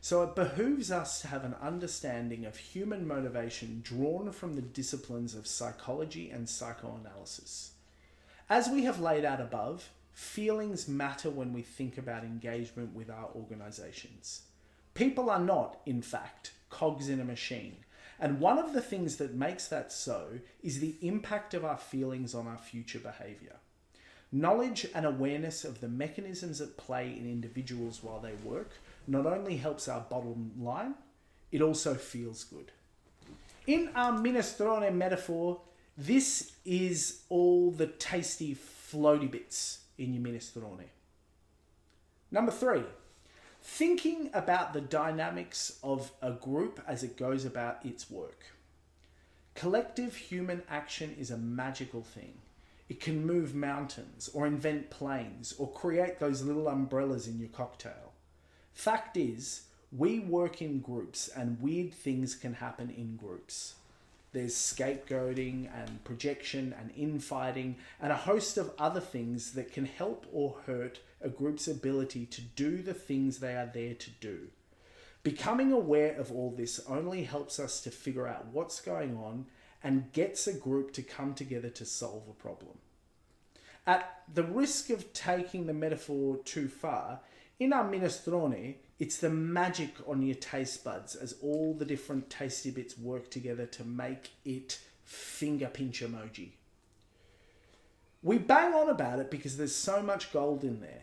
So it behooves us to have an understanding of human motivation drawn from the disciplines of psychology and psychoanalysis. As we have laid out above, feelings matter when we think about engagement with our organizations. People are not, in fact, cogs in a machine. And one of the things that makes that so is the impact of our feelings on our future behavior. Knowledge and awareness of the mechanisms at play in individuals while they work not only helps our bottom line, it also feels good. In our minestrone metaphor, this is all the tasty floaty bits in your minestrone. Number 3, thinking about the dynamics of a group as it goes about its work. Collective human action is a magical thing. It can move mountains, or invent planes, or create those little umbrellas in your cocktail. Fact is, we work in groups and weird things can happen in groups. There's scapegoating and projection and infighting and a host of other things that can help or hurt a group's ability to do the things they are there to do. Becoming aware of all this only helps us to figure out what's going on and gets a group to come together to solve a problem. At the risk of taking the metaphor too far, in our minestrone, it's the magic on your taste buds as all the different tasty bits work together to make it finger pinch emoji. We bang on about it because there's so much gold in there.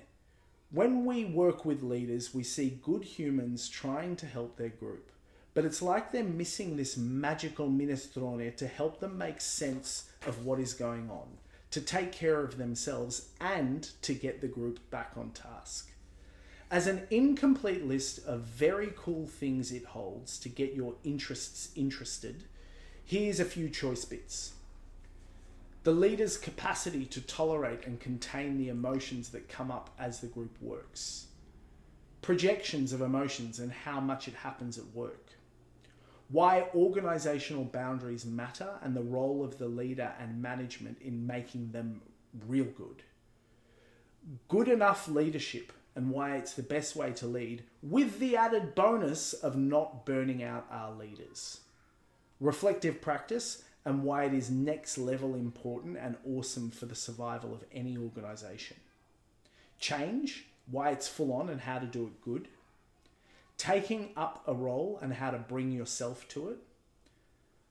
When we work with leaders, we see good humans trying to help their group. But it's like they're missing this magical minestrone to help them make sense of what is going on, to take care of themselves and to get the group back on task. As an incomplete list of very cool things it holds to get your interests interested, here's a few choice bits. The leader's capacity to tolerate and contain the emotions that come up as the group works. Projections of emotions and how much it happens at work. Why organisational boundaries matter and the role of the leader and management in making them real good. Good enough leadership and why it's the best way to lead, with the added bonus of not burning out our leaders. Reflective practice and why it is next level important and awesome for the survival of any organisation. Change, why it's full on and how to do it good. Taking up a role and how to bring yourself to it.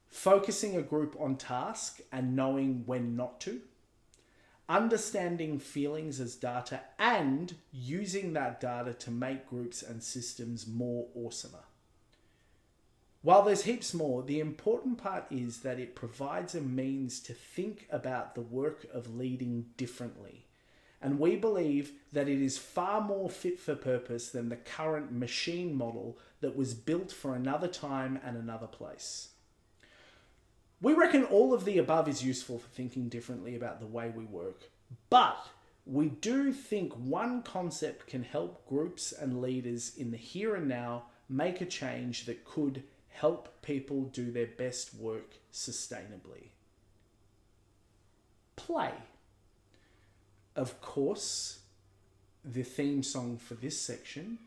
Focusing a group on task and knowing when not to. Understanding feelings as data and using that data to make groups and systems more awesomer. While there's heaps more, the important part is that it provides a means to think about the work of leading differently. And we believe that it is far more fit for purpose than the current machine model that was built for another time and another place. We reckon all of the above is useful for thinking differently about the way we work, but we do think one concept can help groups and leaders in the here and now make a change that could help people do their best work sustainably. Play. Of course, the theme song for this section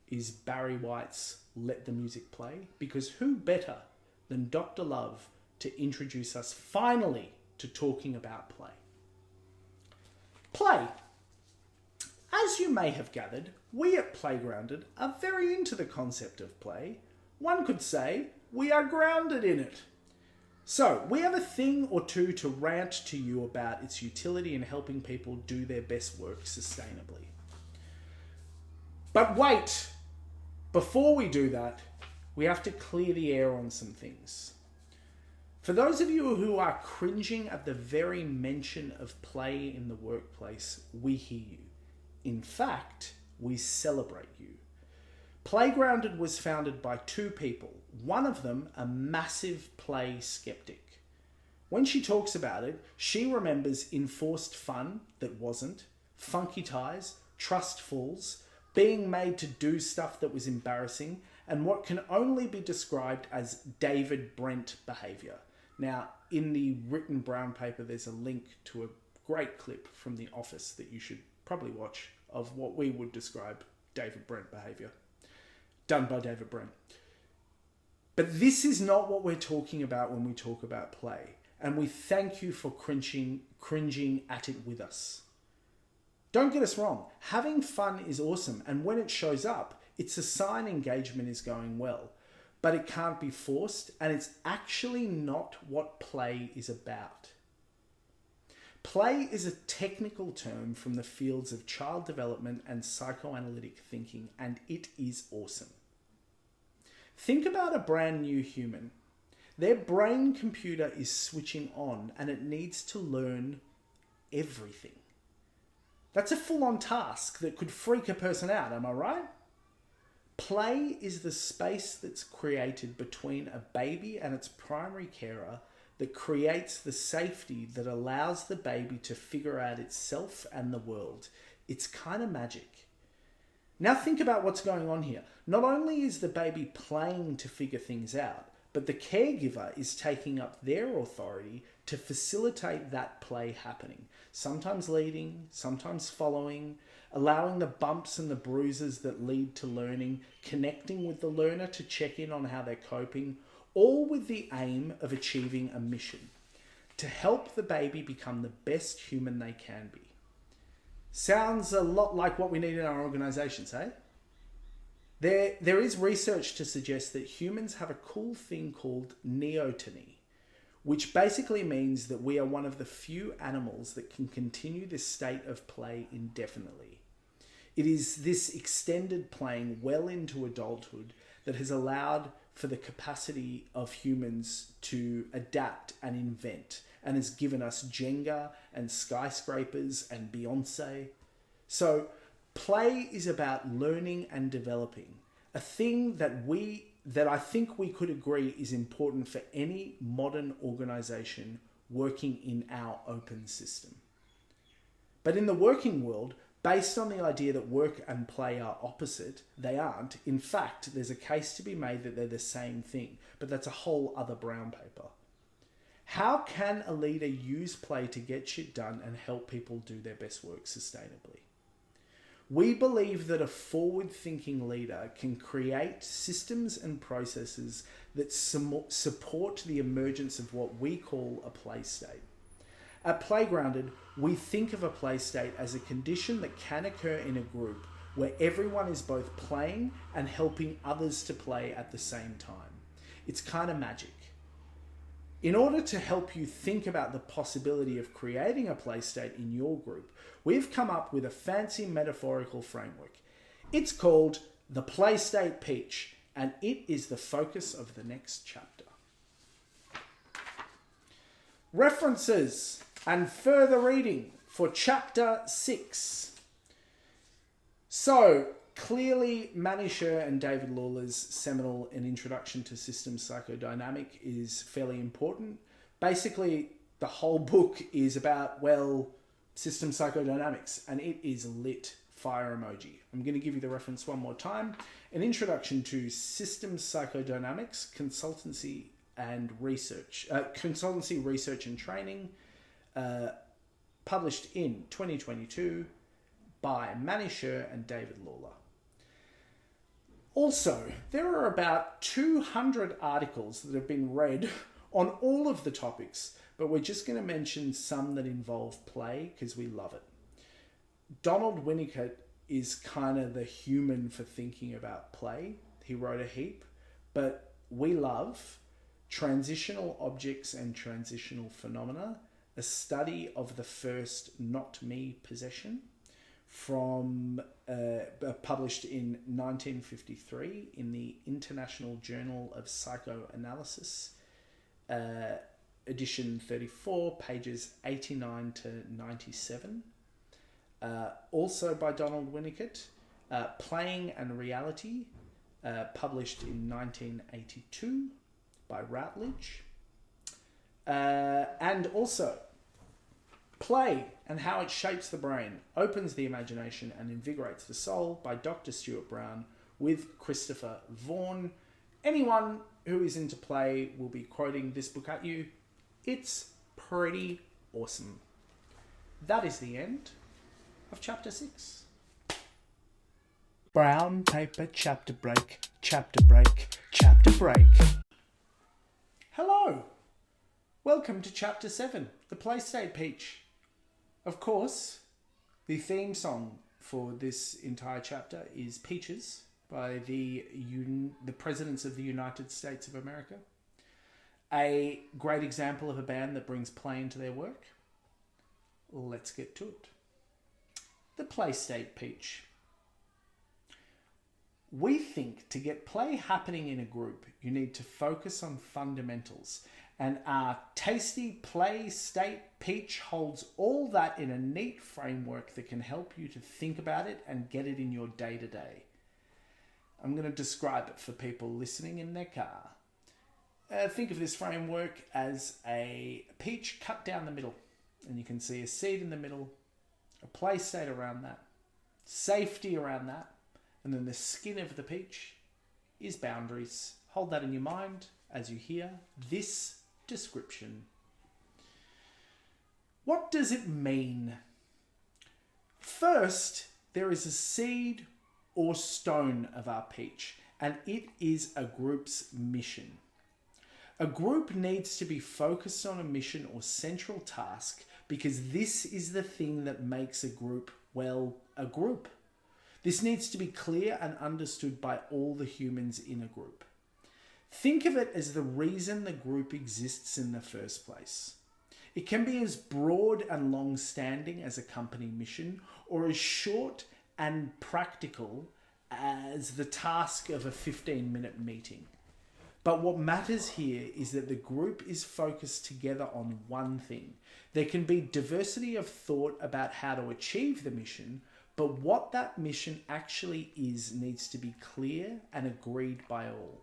is Barry White's Let the Music Play, because who better than Dr. Love to introduce us finally to talking about play. Play. As you may have gathered, we at Playgrounded are very into the concept of play. One could say we are grounded in it. So, we have a thing or two to rant to you about its utility in helping people do their best work sustainably. But wait! Before we do that, we have to clear the air on some things. For those of you who are cringing at the very mention of play in the workplace, we hear you. In fact, we celebrate you. Playgrounded was founded by two people, one of them a massive play skeptic. When she talks about it, she remembers enforced fun that wasn't, funky ties, trust falls, being made to do stuff that was embarrassing, and what can only be described as David Brent behaviour. Now, in the written brown paper, there's a link to a great clip from The Office that you should probably watch of what we would describe David Brent behaviour, done by David Brent. But this is not what we're talking about when we talk about play, and we thank you for cringing at it with us. Don't get us wrong, having fun is awesome, and when it shows up, it's a sign engagement is going well. But it can't be forced, and it's actually not what play is about. Play is a technical term from the fields of child development and psychoanalytic thinking, and it is awesome. Think about a brand new human. Their brain computer is switching on, and it needs to learn everything. That's a full-on task that could freak a person out, am I right? Play is the space that's created between a baby and its primary carer that creates the safety that allows the baby to figure out itself and the world. It's kind of magic. Now think about what's going on here. Not only is the baby playing to figure things out, but the caregiver is taking up their authority to facilitate that play happening. Sometimes leading, sometimes following, allowing the bumps and the bruises that lead to learning, connecting with the learner to check in on how they're coping, all with the aim of achieving a mission, to help the baby become the best human they can be. Sounds a lot like what we need in our organisations, eh? There is research to suggest that humans have a cool thing called neoteny, which basically means that we are one of the few animals that can continue this state of play indefinitely. It is this extended playing well into adulthood that has allowed for the capacity of humans to adapt and invent, and has given us Jenga and skyscrapers and Beyonce. So Play is about learning and developing, a thing that I think we could agree is important for any modern organisation working in our open system. But in the working world, based on the idea that work and play are opposite, they aren't. In fact, there's a case to be made that they're the same thing, but that's a whole other brown paper. How can a leader use play to get shit done and help people do their best work sustainably? We believe that a forward-thinking leader can create systems and processes that support the emergence of what we call a play state. At Playgrounded, we think of a play state as a condition that can occur in a group where everyone is both playing and helping others to play at the same time. It's kind of magic. In order to help you think about the possibility of creating a play state in your group, we've come up with a fancy metaphorical framework. It's called the Play State Peach, and it is the focus of the next chapter. References and further reading for Chapter 6. So, clearly, Manisher and David Lawler's seminal An Introduction to Systems Psychodynamic is fairly important. Basically, the whole book is about, well, system psychodynamics, and it is lit. Fire emoji. I'm going to give you the reference one more time. An Introduction to Systems Psychodynamics, Consultancy Research and Training, published in 2022 by Manisher and David Lawler. Also, there are about 200 articles that have been read on all of the topics, but we're just going to mention some that involve play because we love it. Donald Winnicott is kind of the human for thinking about play. He wrote a heap, but we love Transitional Objects and Transitional Phenomena, a study of the first not me possession, from published in 1953 in the International Journal of Psychoanalysis, edition 34, pages 89 to 97. Also by Donald Winnicott, Playing and Reality, published in 1982 by Routledge. And also Play and How It Shapes the Brain, Opens the Imagination and Invigorates the Soul by Dr. Stuart Brown with Christopher Vaughan. Anyone who is into play will be quoting this book at you. It's pretty awesome. That is the end of Chapter 6. Brown paper chapter break, chapter break, chapter break. Hello. Welcome to Chapter 7, the Play State Peach. Of course, the theme song for this entire chapter is Peaches by the Presidents of the United States of America. A great example of a band that brings play into their work. Let's get to it. The Play State Peach. We think to get play happening in a group, you need to focus on fundamentals, and our tasty Play State Peach holds all that in a neat framework that can help you to think about it and get it in your day-to-day. I'm going to describe it for people listening in their car. Think of this framework as a peach cut down the middle, and you can see a seed in the middle, a play state around that, safety around that, and then the skin of the peach is boundaries. Hold that in your mind as you hear this description. What does it mean? First, there is a seed or stone of our peach, and it is a group's mission. A group needs to be focused on a mission or central task because this is the thing that makes a group, well, a group. This needs to be clear and understood by all the humans in a group. Think of it as the reason the group exists in the first place. It can be as broad and long-standing as a company mission, or as short and practical as the task of a 15-minute meeting. But what matters here is that the group is focused together on one thing. There can be diversity of thought about how to achieve the mission, but what that mission actually is needs to be clear and agreed by all.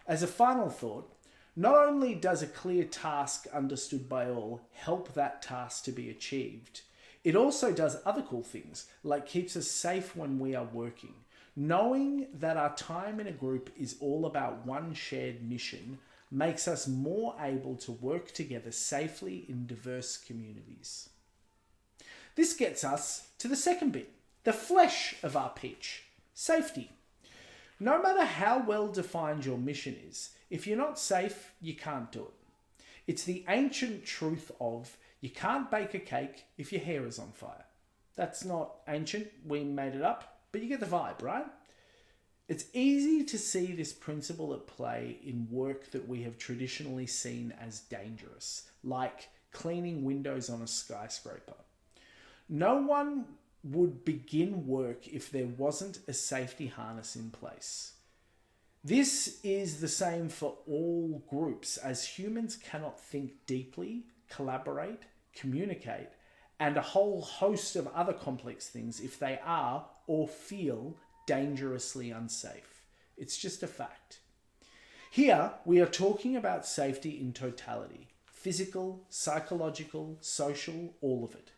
As a final thought, not only does a clear task understood by all help that task to be achieved, it also does other cool things, like keeps us safe when we are working. Knowing that our time in a group is all about one shared mission makes us more able to work together safely in diverse communities. This gets us to the second bit, the flesh of our pitch, safety. No matter how well defined your mission is, if you're not safe, you can't do it. It's the ancient truth of you can't bake a cake if your hair is on fire. That's not ancient, we made it up, but you get the vibe, right? It's easy to see this principle at play in work that we have traditionally seen as dangerous, like cleaning windows on a skyscraper. No one would begin work if there wasn't a safety harness in place. This is the same for all groups, as humans cannot think deeply, collaborate, communicate, and a whole host of other complex things if they are or feel dangerously unsafe. It's just a fact. Here, we are talking about safety in totality, physical, psychological, social, all of it.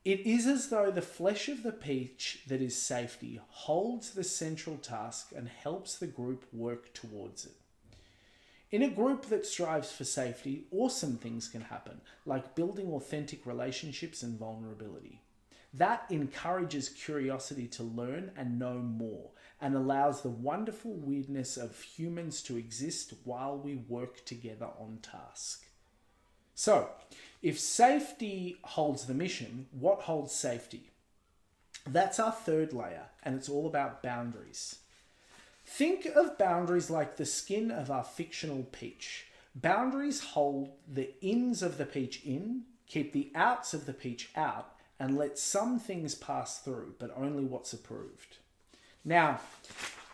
It is as though the flesh of the peach that is safety holds the central task and helps the group work towards it. In a group that strives for safety, awesome things can happen, like building authentic relationships and vulnerability. That encourages curiosity to learn and know more, and allows the wonderful weirdness of humans to exist while we work together on task. So, if safety holds the mission, what holds safety? That's our third layer, and it's all about boundaries. Think of boundaries like the skin of our fictional peach. Boundaries hold the ins of the peach in, keep the outs of the peach out, and let some things pass through, but only what's approved. Now,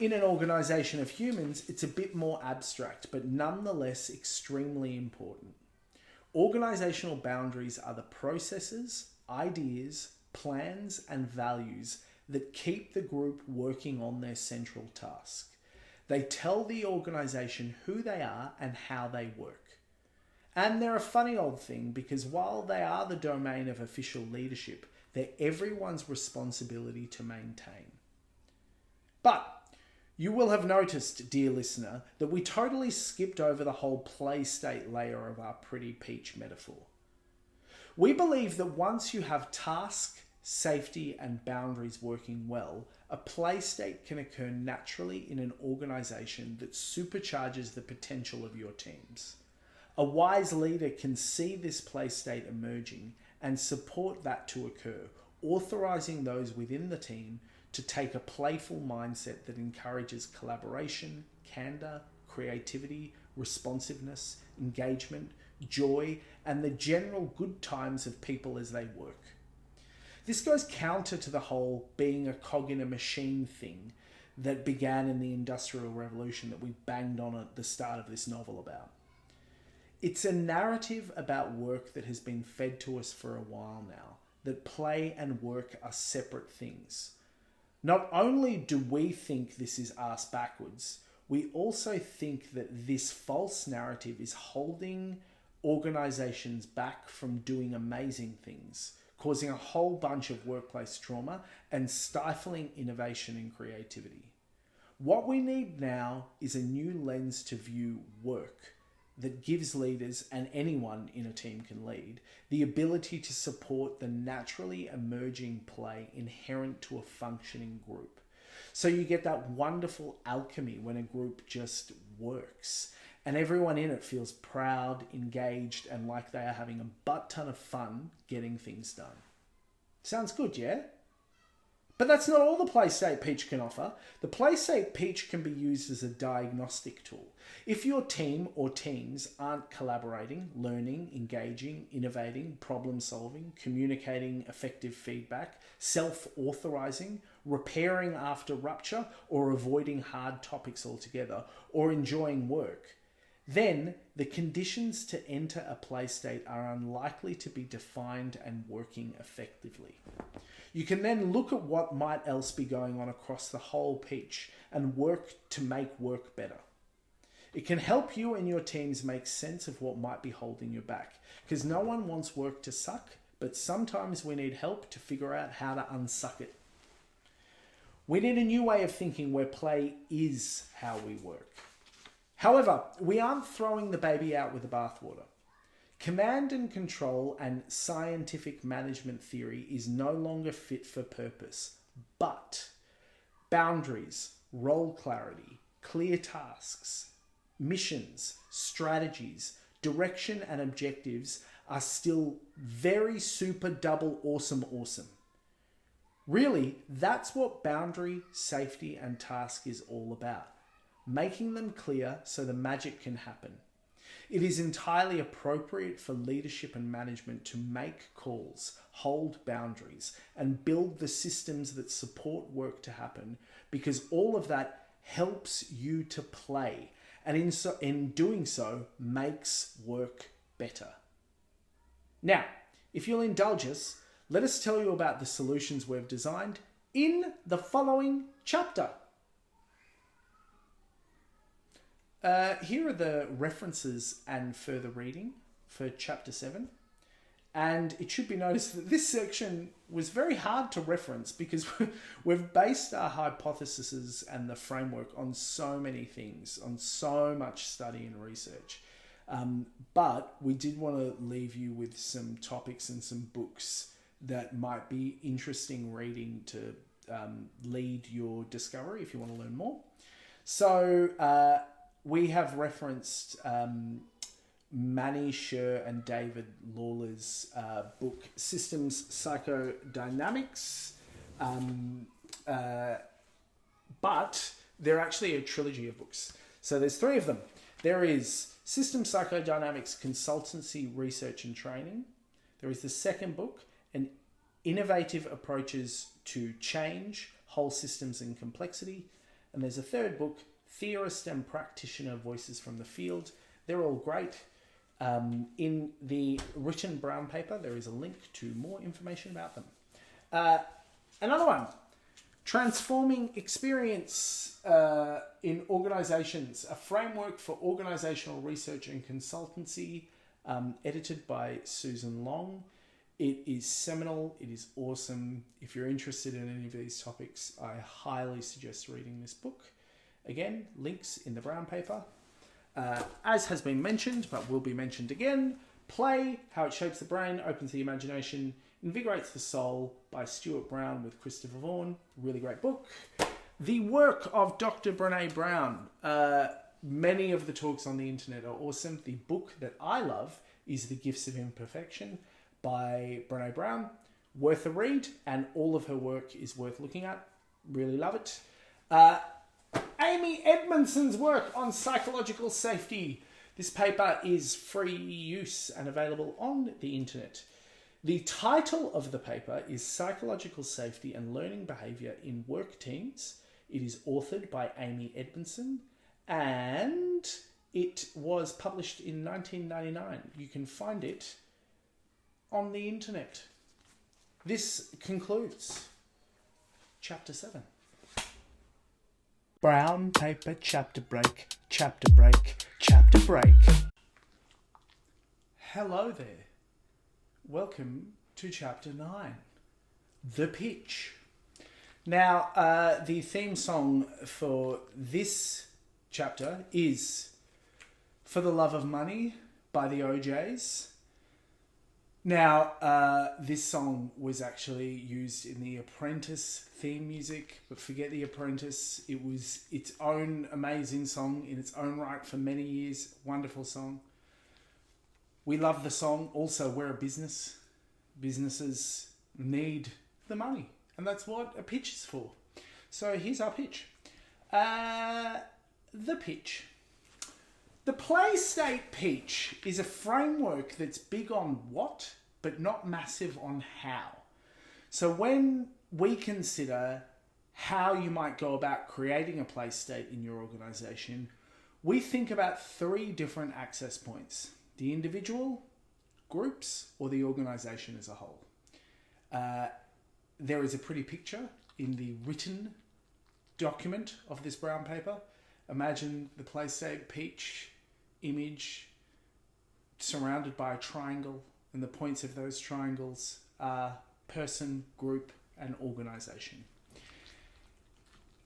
in an organization of humans, it's a bit more abstract, but nonetheless extremely important. Organizational boundaries are the processes, ideas, plans, and values that keep the group working on their central task. They tell the organization who they are and how they work. And they're a funny old thing because while they are the domain of official leadership, they're everyone's responsibility to maintain. But you will have noticed, dear listener, that we totally skipped over the whole play state layer of our pretty peach metaphor. We believe that once you have task, safety, and boundaries working well, a play state can occur naturally in an organization that supercharges the potential of your teams. A wise leader can see this play state emerging and support that to occur, authorizing those within the team to take a playful mindset that encourages collaboration, candor, creativity, responsiveness, engagement, joy, and the general good times of people as they work. This goes counter to the whole being a cog in a machine thing that began in the Industrial Revolution that we banged on at the start of this novel about. It's a narrative about work that has been fed to us for a while now, that play and work are separate things. Not only do we think this is arse backwards, we also think that this false narrative is holding organizations back from doing amazing things, causing a whole bunch of workplace trauma and stifling innovation and creativity. What we need now is a new lens to view work that gives leaders, and anyone in a team can lead, the ability to support the naturally emerging play inherent to a functioning group. So you get that wonderful alchemy when a group just works, and everyone in it feels proud, engaged, and like they are having a butt ton of fun getting things done. Sounds good, yeah? But that's not all the PlayState Peach can offer. The PlayState Peach can be used as a diagnostic tool. If your team or teams aren't collaborating, learning, engaging, innovating, problem solving, communicating effective feedback, self-authorizing, repairing after rupture, or avoiding hard topics altogether, or enjoying work, then the conditions to enter a play state are unlikely to be defined and working effectively. You can then look at what might else be going on across the whole pitch and work to make work better. It can help you and your teams make sense of what might be holding you back, because no one wants work to suck, but sometimes we need help to figure out how to unsuck it. We need a new way of thinking where play is how we work. However, we aren't throwing the baby out with the bathwater. Command and control and scientific management theory is no longer fit for purpose, but boundaries, role clarity, clear tasks, missions, strategies, direction and objectives are still very super double awesome. Really, that's what boundary, safety and task is all about. Making them clear so the magic can happen. It is entirely appropriate for leadership and management to make calls, hold boundaries, and build the systems that support work to happen, because all of that helps you to play, and in doing so, makes work better. Now, if you'll indulge us, let us tell you about the solutions we've designed in the following chapter. Here are the references and further reading for Chapter 7. And it should be noticed that this section was very hard to reference because we've based our hypotheses and the framework on so many things, on so much study and research. But we did want to leave you with some topics and some books that might be interesting reading to lead your discovery if you want to learn more. So we have referenced Manny Sher and David Lawler's book, Systems Psychodynamics. But they're actually a trilogy of books. So there's 3 of them. There is Systems Psychodynamics Consultancy, Research and Training. There is the second book, an Innovative Approaches to Change, Whole Systems and Complexity. And there's a third book, Theorist and Practitioner Voices from the Field. They're all great. In the written brown paper, there is a link to more information about them. Another one, Transforming Experience in Organizations, a framework for organizational research and consultancy, edited by Susan Long. It is seminal. It is awesome. If you're interested in any of these topics, I highly suggest reading this book. Again, links in the brown paper. As has been mentioned, but will be mentioned again, Play, How It Shapes the Brain, Opens the Imagination, Invigorates the Soul by Stuart Brown with Christopher Vaughan. Really great book. The work of Dr. Brené Brown. Many of the talks on the internet are awesome. The book that I love is The Gifts of Imperfection by Brené Brown. Worth a read, and all of her work is worth looking at. Really love it. Amy Edmondson's work on psychological safety. This paper is free use and available on the internet. The title of the paper is Psychological Safety and Learning Behaviour in Work Teams. It is authored by Amy Edmondson and it was published in 1999. You can find it on the internet. This concludes Chapter 7. Brown paper chapter break, chapter break, chapter break. Hello there. Welcome to Chapter 9, The Pitch. Now, the theme song for this chapter is For the Love of Money by the OJs. Now, this song was actually used in The Apprentice theme music, but forget The Apprentice. It was its own amazing song in its own right for many years. Wonderful song. We love the song. Also, we're a business. Businesses need the money, and that's what a pitch is for. So here's our pitch. The pitch. The play state pitch is a framework that's big on what, but not massive on how. So when we consider how you might go about creating a play state in your organization, we think about 3 different access points: the individual, groups, or the organisation as a whole. There is a pretty picture in the written document of this brown paper. Imagine the PlayStation Peach image surrounded by a triangle, and the points of those triangles are person, group, and organisation.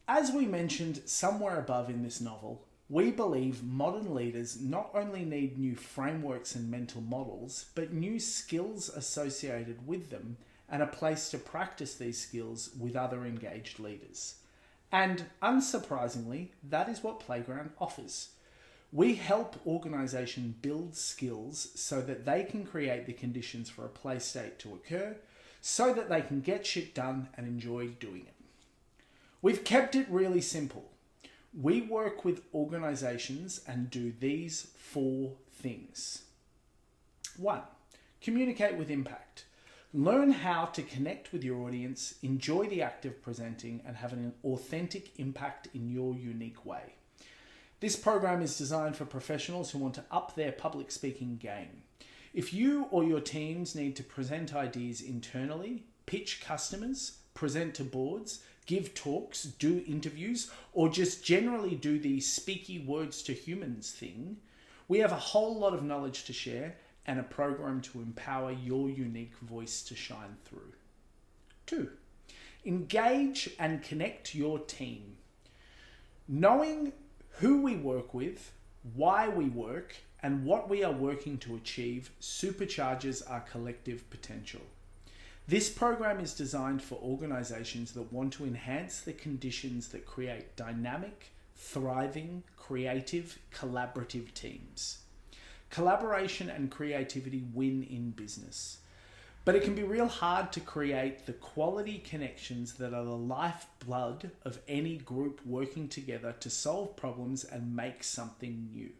As we mentioned somewhere above in this novel, we believe modern leaders not only need new frameworks and mental models, but new skills associated with them and a place to practice these skills with other engaged leaders. And unsurprisingly, that is what Playground offers. We help organisations build skills so that they can create the conditions for a play state to occur, so that they can get shit done and enjoy doing it. We've kept it really simple. We work with organisations and do these 4 things. 1. Communicate with impact. Learn how to connect with your audience, enjoy the act of presenting, and have an authentic impact in your unique way. This program is designed for professionals who want to up their public speaking game. If you or your teams need to present ideas internally, pitch customers, present to boards, give talks, do interviews, or just generally do the speaky words to humans thing, we have a whole lot of knowledge to share and a program to empower your unique voice to shine through. 2. Engage and connect your team. Knowing who we work with, why we work, and what we are working to achieve supercharges our collective potential. This program is designed for organisations that want to enhance the conditions that create dynamic, thriving, creative, collaborative teams. Collaboration and creativity win in business. But it can be real hard to create the quality connections that are the lifeblood of any group working together to solve problems and make something new.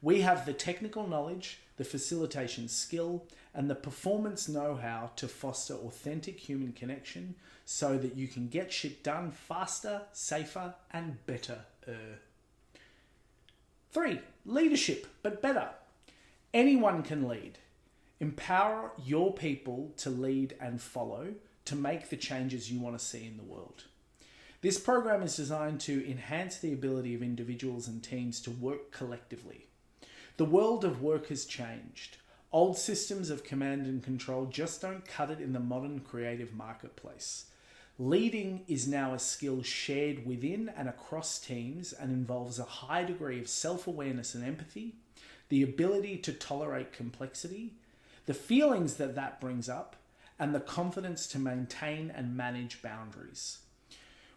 We have the technical knowledge, the facilitation skill, and the performance know-how to foster authentic human connection so that you can get shit done faster, safer, and better. 3. Leadership, but better. Anyone can lead. Empower your people to lead and follow to make the changes you want to see in the world. This program is designed to enhance the ability of individuals and teams to work collectively. The world of work has changed. Old systems of command and control just don't cut it in the modern creative marketplace. Leading is now a skill shared within and across teams and involves a high degree of self-awareness and empathy, the ability to tolerate complexity, the feelings that brings up, and the confidence to maintain and manage boundaries.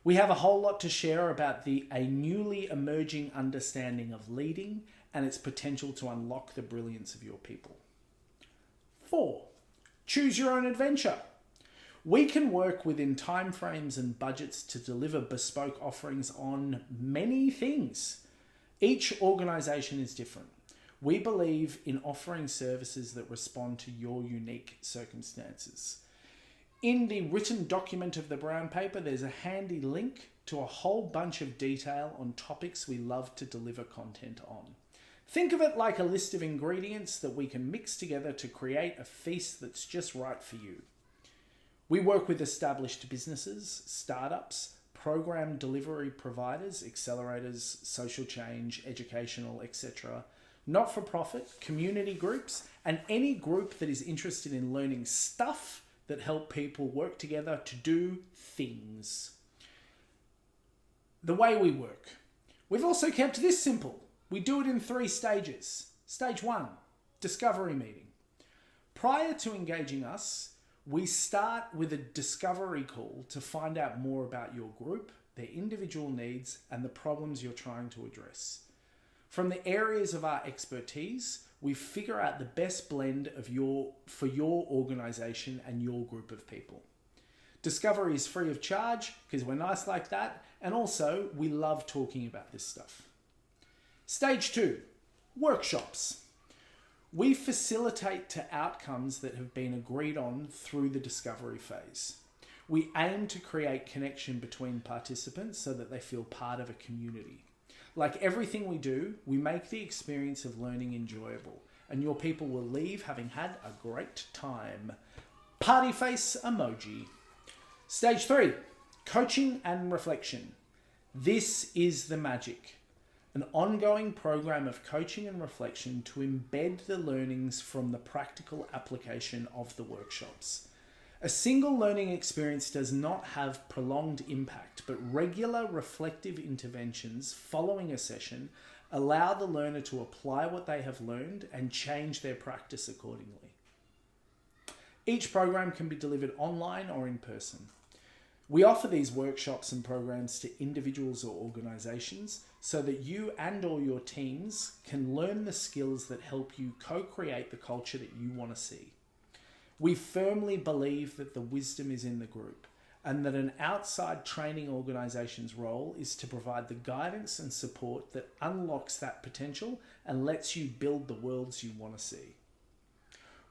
We have a whole lot to share about a newly emerging understanding of leading and its potential to unlock the brilliance of your people. 4. Choose your own adventure. We can work within timeframes and budgets to deliver bespoke offerings on many things. Each organisation is different. We believe in offering services that respond to your unique circumstances. In the written document of the brown paper, there's a handy link to a whole bunch of detail on topics we love to deliver content on. Think of it like a list of ingredients that we can mix together to create a feast that's just right for you. We work with established businesses, startups, program delivery providers, accelerators, social change, educational, etc., not-for-profit, community groups, and any group that is interested in learning stuff that help people work together to do things. The way we work. We've also kept this simple. We do it in 3 stages. Stage 1, discovery meeting. Prior to engaging us, we start with a discovery call to find out more about your group, their individual needs, and the problems you're trying to address. From the areas of our expertise, we figure out the best blend for your organisation and your group of people. Discovery is free of charge because we're nice like that, and also we love talking about this stuff. Stage 2, workshops. We facilitate to outcomes that have been agreed on through the discovery phase. We aim to create connection between participants so that they feel part of a community. Like everything we do, we make the experience of learning enjoyable, and your people will leave having had a great time. Party face emoji. Stage 3, coaching and reflection. This is the magic. An ongoing program of coaching and reflection to embed the learnings from the practical application of the workshops. A single learning experience does not have prolonged impact, but regular reflective interventions following a session allow the learner to apply what they have learned and change their practice accordingly. Each program can be delivered online or in person. We offer these workshops and programs to individuals or organizations so that you and or your teams can learn the skills that help you co-create the culture that you want to see. We firmly believe that the wisdom is in the group and that an outside training organization's role is to provide the guidance and support that unlocks that potential and lets you build the worlds you want to see.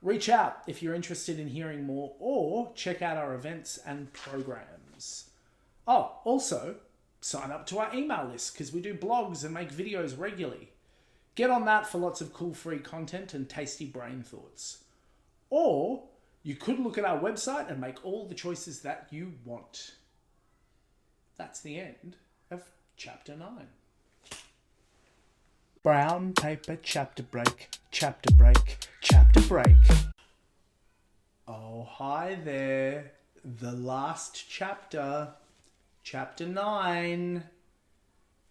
Reach out if you're interested in hearing more or check out our events and programs. Oh, also, sign up to our email list because we do blogs and make videos regularly. Get on that for lots of cool free content and tasty brain thoughts. Or you could look at our website and make all the choices that you want. That's the end of Chapter 9. Brown paper chapter break, chapter break, chapter break. Oh, hi there. The last chapter, Chapter 9.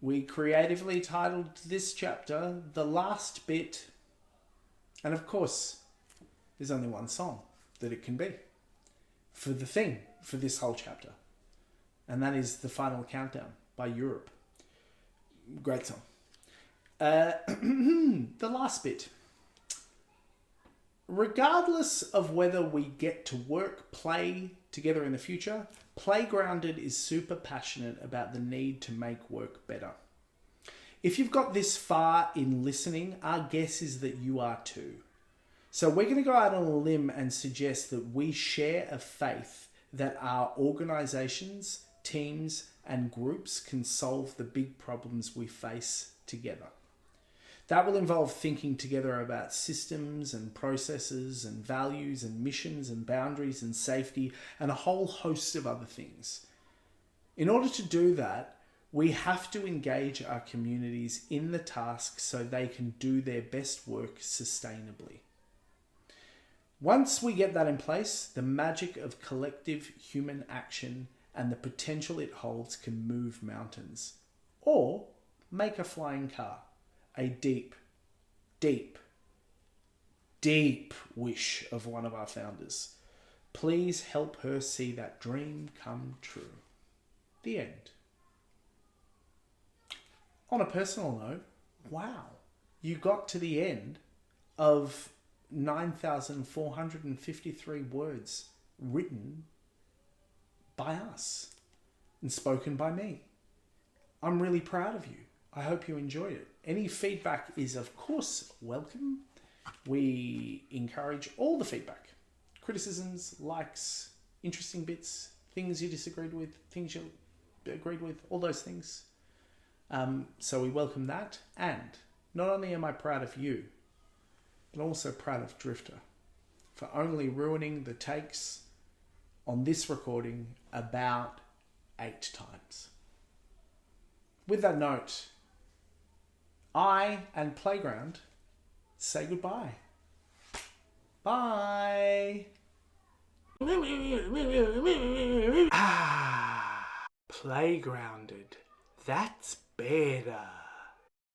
We creatively titled this chapter The Last Bit. And of course, there's only one song that it can be for the thing for this whole chapter, and that is The Final Countdown by Europe. Great song. The last bit. Regardless of whether we get to work, play together in the future, Playgrounded is super passionate about the need to make work better. If you've got this far in listening, our guess is that you are too. So we're going to go out on a limb and suggest that we share a faith that our organizations, teams, and groups can solve the big problems we face together. That will involve thinking together about systems and processes and values and missions and boundaries and safety and a whole host of other things. In order to do that, we have to engage our communities in the task so they can do their best work sustainably. Once we get that in place, the magic of collective human action and the potential it holds can move mountains or make a flying car. A deep, deep, deep wish of one of our founders. Please help her see that dream come true. The end. On a personal note, wow, you got to the end of 9,453 words written by us and spoken by me. I'm really proud of you. I hope you enjoyed it. Any feedback is, of course, welcome. We encourage all the feedback. Criticisms, likes, interesting bits, things you disagreed with, things you agreed with, all those things. So we welcome that. And not only am I proud of you, but also proud of Drifter for only ruining the takes on this recording about 8 times. With that note, I and Playground say goodbye. Bye. Playgrounded. That's better.